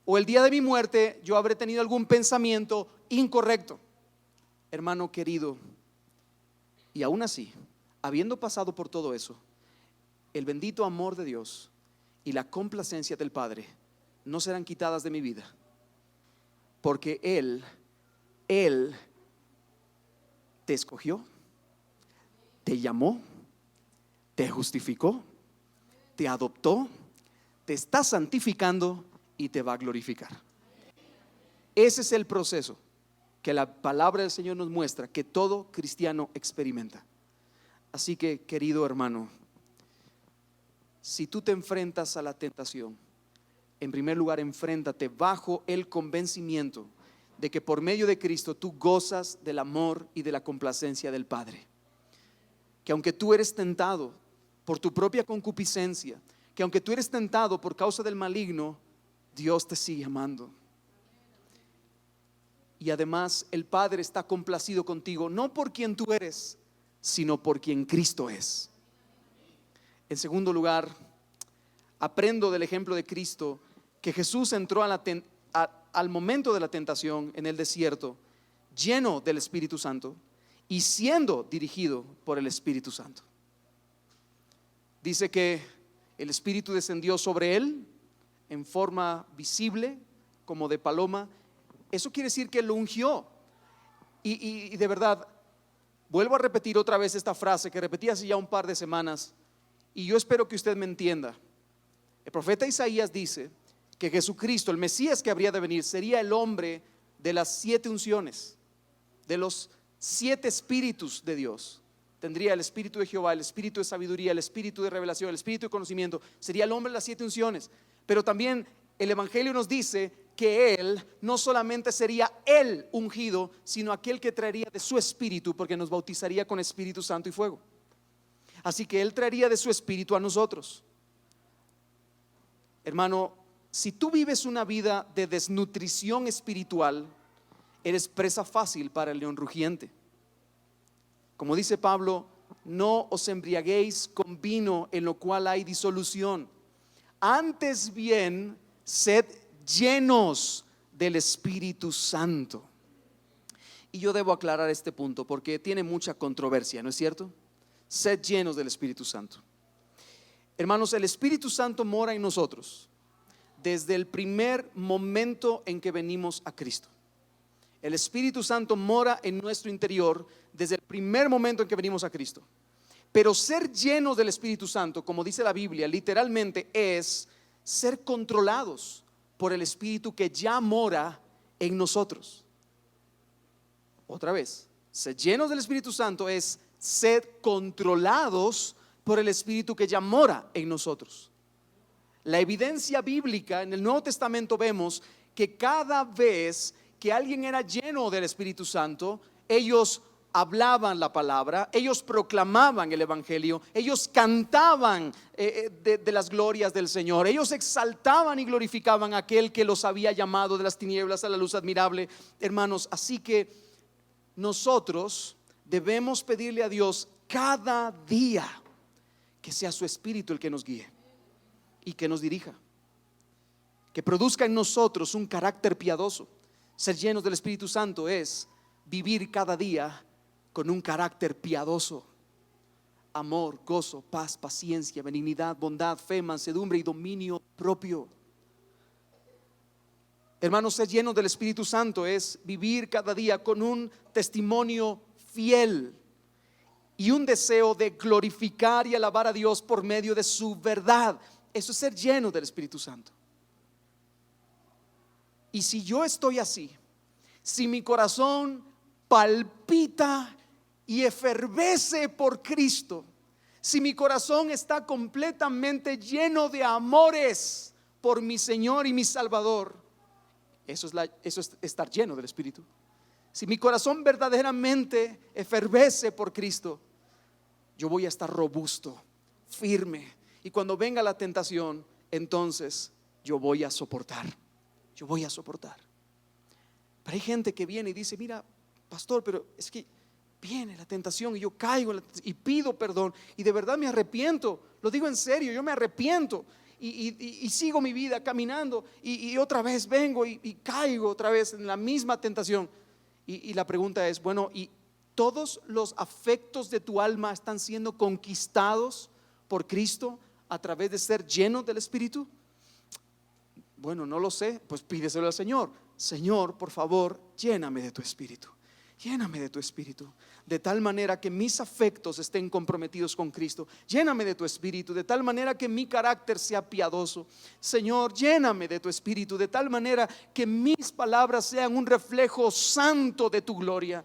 o el día de mi muerte yo habré tenido algún pensamiento incorrecto. Hermano querido, y aún así, habiendo pasado por todo eso, el bendito amor de Dios y la complacencia del Padre no serán quitadas de mi vida. Porque Él te escogió, te llamó, te justificó, te adoptó, te está santificando y te va a glorificar. Ese es el proceso que la palabra del Señor nos muestra que todo cristiano experimenta. Así que, querido hermano, si tú te enfrentas a la tentación, en primer lugar, enfréntate bajo el convencimiento de que por medio de Cristo tú gozas del amor y de la complacencia del Padre. Que aunque tú eres tentado por tu propia concupiscencia, que aunque tú eres tentado por causa del maligno, Dios te sigue amando. Y además el Padre está complacido contigo, no por quien tú eres, sino por quien Cristo es. En segundo lugar, aprendo del ejemplo de Cristo que Jesús entró al momento de la tentación en el desierto, lleno del Espíritu Santo y siendo dirigido por el Espíritu Santo. Dice que el Espíritu descendió sobre él en forma visible, como de paloma. Eso quiere decir que lo ungió. Y de verdad, vuelvo a repetir otra vez esta frase que repetí hace ya un par de semanas, y yo espero que usted me entienda. El profeta Isaías dice que Jesucristo, el Mesías que habría de venir, sería el hombre de las 7 unciones, de los 7 espíritus de Dios. Tendría el espíritu de Jehová, el espíritu de sabiduría, el espíritu de revelación, el espíritu de conocimiento. Sería el hombre de las 7 unciones. Pero también el Evangelio nos dice que Él no solamente sería el ungido, sino aquel que traería de su espíritu, porque nos bautizaría con Espíritu Santo y fuego. Así que Él traería de su espíritu a nosotros. Hermano, si tú vives una vida de desnutrición espiritual, eres presa fácil para el león rugiente. Como dice Pablo, no os embriaguéis con vino en lo cual hay disolución. Antes bien, sed llenos del Espíritu Santo. Y yo debo aclarar este punto porque tiene mucha controversia, ¿no es cierto? Sed llenos del Espíritu Santo. Hermanos, el Espíritu Santo mora en nosotros desde el primer momento en que venimos a Cristo. El Espíritu Santo mora en nuestro interior desde el primer momento en que venimos a Cristo. Pero ser llenos del Espíritu Santo, como dice la Biblia, literalmente es ser controlados por el Espíritu que ya mora en nosotros. Otra vez, ser llenos del Espíritu Santo es ser controlados por el Espíritu que ya mora en nosotros. La evidencia bíblica en el Nuevo Testamento vemos que cada vez que alguien era lleno del Espíritu Santo, ellos hablaban la palabra, ellos proclamaban el evangelio, ellos cantaban de las glorias del Señor, ellos exaltaban y glorificaban a aquel que los había llamado de las tinieblas a la luz admirable. Hermanos, así que nosotros debemos pedirle a Dios cada día que sea su Espíritu el que nos guíe y que nos dirija, que produzca en nosotros un carácter piadoso. Ser llenos del Espíritu Santo es vivir cada día con un carácter piadoso: amor, gozo, paz, paciencia, benignidad, bondad, fe, mansedumbre y dominio propio. Hermanos, ser llenos del Espíritu Santo es vivir cada día con un testimonio fiel y un deseo de glorificar y alabar a Dios por medio de su verdad. Eso es ser lleno del Espíritu Santo. Y si yo estoy así, si mi corazón palpita y efervece por Cristo, si mi corazón está completamente lleno de amores por mi Señor y mi Salvador, eso es estar lleno del Espíritu. Si mi corazón verdaderamente efervece por Cristo, yo voy a estar robusto, firme, y cuando venga la tentación, entonces yo voy a soportar. Yo voy a soportar. Pero hay gente que viene y dice: mira, pastor, pero es que viene la tentación y yo caigo y pido perdón y de verdad me arrepiento. Lo digo en serio, yo me arrepiento y sigo mi vida caminando y otra vez vengo y caigo otra vez en la misma tentación. Y la pregunta es: bueno, ¿y todos los afectos de tu alma están siendo conquistados por Cristo a través de ser llenos del Espíritu? Bueno, no lo sé. Pues pídeselo al Señor: Señor, por favor, lléname de tu Espíritu, Lléname de tu Espíritu, de tal manera que mis afectos estén comprometidos con Cristo. Lléname de tu Espíritu, de tal manera que mi carácter sea piadoso. Señor, lléname de tu Espíritu, de tal manera que mis palabras sean un reflejo santo de tu gloria.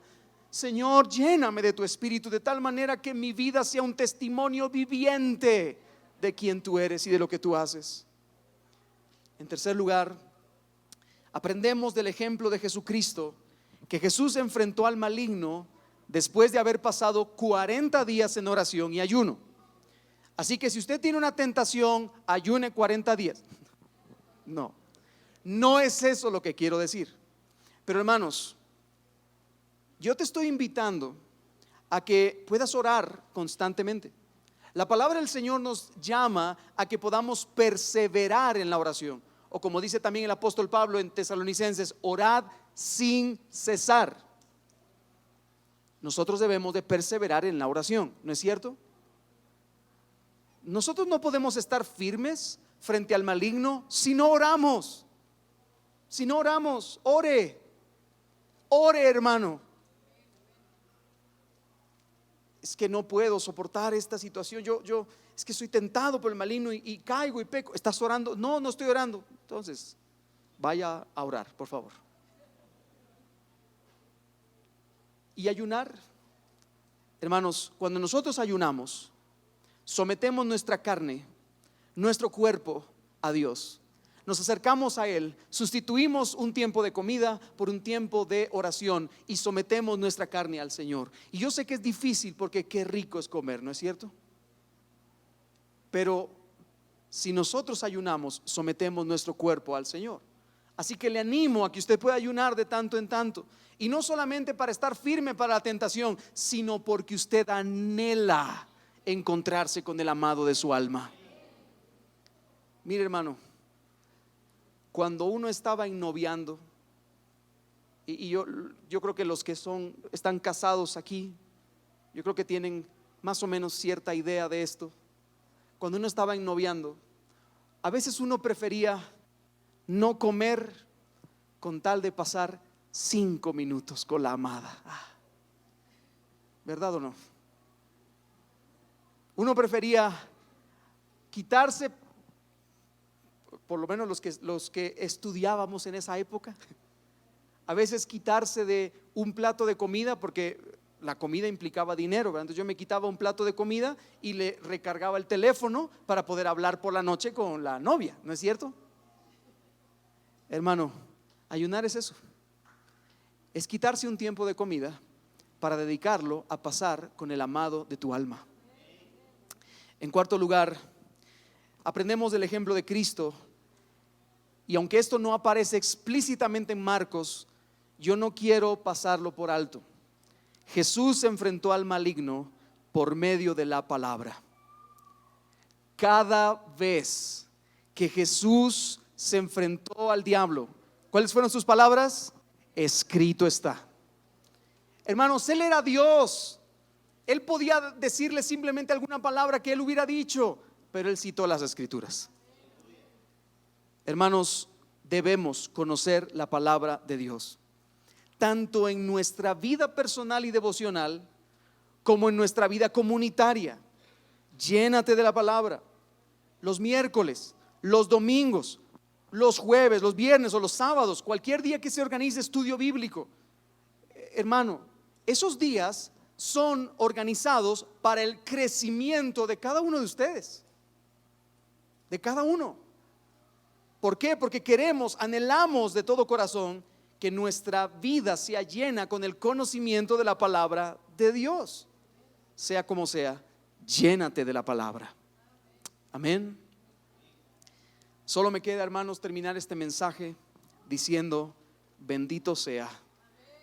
Señor, lléname de tu Espíritu, de tal manera que mi vida sea un testimonio viviente de quién tú eres y de lo que tú haces. En tercer lugar, aprendemos del ejemplo de Jesucristo, que Jesús enfrentó al maligno después de haber pasado 40 días en oración y ayuno. Así que si usted tiene una tentación, ayune 40 días. No es eso lo que quiero decir. Pero hermanos, yo te estoy invitando a que puedas orar constantemente. La palabra del Señor nos llama a que podamos perseverar en la oración. O como dice también el apóstol Pablo en Tesalonicenses, orad sin cesar. Nosotros debemos de perseverar en la oración, ¿no es cierto? Nosotros no podemos estar firmes frente al maligno si no oramos. Si no oramos, ore hermano. Es que no puedo soportar esta situación. Yo es que soy tentado por el maligno y caigo y peco. ¿Estás orando? No estoy orando. Entonces, vaya a orar, por favor. Y ayunar, hermanos, cuando nosotros ayunamos, sometemos nuestra carne, nuestro cuerpo a Dios. Nos acercamos a Él, sustituimos un tiempo de comida por un tiempo de oración y sometemos nuestra carne al Señor. Y yo sé que es difícil porque qué rico es comer, ¿no es cierto? Pero si nosotros ayunamos, sometemos nuestro cuerpo al Señor. Así que le animo a que usted pueda ayunar de tanto en tanto. Y no solamente para estar firme para la tentación, sino porque usted anhela encontrarse con el amado de su alma. Mire hermano, cuando uno estaba ennoviando, y yo creo que los que están casados aquí, yo creo que tienen más o menos cierta idea de esto. Cuando uno estaba ennoviando, a veces uno prefería no comer con tal de pasar 5 minutos con la amada. ¿Verdad o no? Uno prefería quitarse, por lo menos los que estudiábamos en esa época, a veces quitarse de un plato de comida, porque la comida implicaba dinero, ¿verdad? Entonces yo me quitaba un plato de comida y le recargaba el teléfono para poder hablar por la noche con la novia, ¿no es cierto? Hermano, ayunar es eso, es quitarse un tiempo de comida para dedicarlo a pasar con el amado de tu alma. En cuarto lugar, aprendemos del ejemplo de Cristo. Y aunque esto no aparece explícitamente en Marcos, yo no quiero pasarlo por alto. Jesús se enfrentó al maligno por medio de la palabra. Cada vez que Jesús se enfrentó al diablo, ¿cuáles fueron sus palabras? Escrito está. Hermanos, Él era Dios. Él podía decirle simplemente alguna palabra que Él hubiera dicho, pero Él citó las Escrituras. Hermanos, debemos conocer la palabra de Dios, tanto en nuestra vida personal y devocional como en nuestra vida comunitaria. Llénate de la palabra. Los miércoles, los domingos, los jueves, los viernes o los sábados, cualquier día que se organice estudio bíblico. Hermano, esos días son organizados para el crecimiento de cada uno de ustedes, de cada uno. ¿Por qué? Porque anhelamos de todo corazón que nuestra vida sea llena con el conocimiento de la palabra de Dios. Sea como sea, llénate de la palabra. Amén. Solo me queda, hermanos, terminar este mensaje diciendo: bendito sea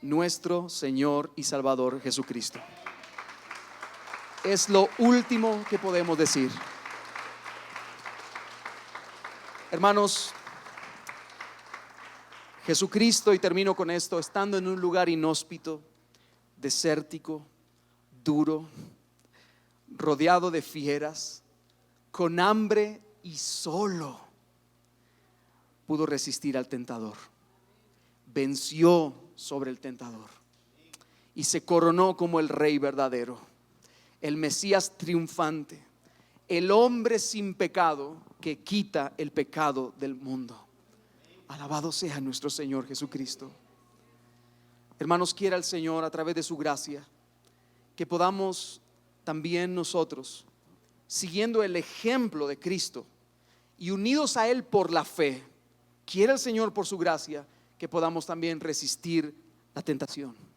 nuestro Señor y Salvador Jesucristo. Es lo último que podemos decir. Hermanos, Jesucristo, y termino con esto, estando en un lugar inhóspito, desértico, duro, rodeado de fieras, con hambre y solo, pudo resistir al tentador. Venció sobre el tentador. y se coronó como el Rey verdadero, el Mesías triunfante, el hombre sin pecado que quita el pecado del mundo. Alabado sea nuestro Señor Jesucristo. Hermanos, quiera el Señor a través de su gracia que podamos también nosotros, siguiendo el ejemplo de Cristo y unidos a Él por la fe, quiera el Señor por su gracia que podamos también resistir la tentación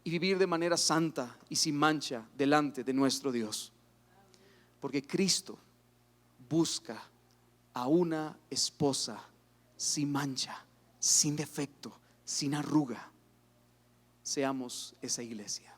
y vivir de manera santa y sin mancha delante de nuestro Dios. Porque Cristo busca a una esposa sin mancha, sin defecto, sin arruga. Seamos esa iglesia.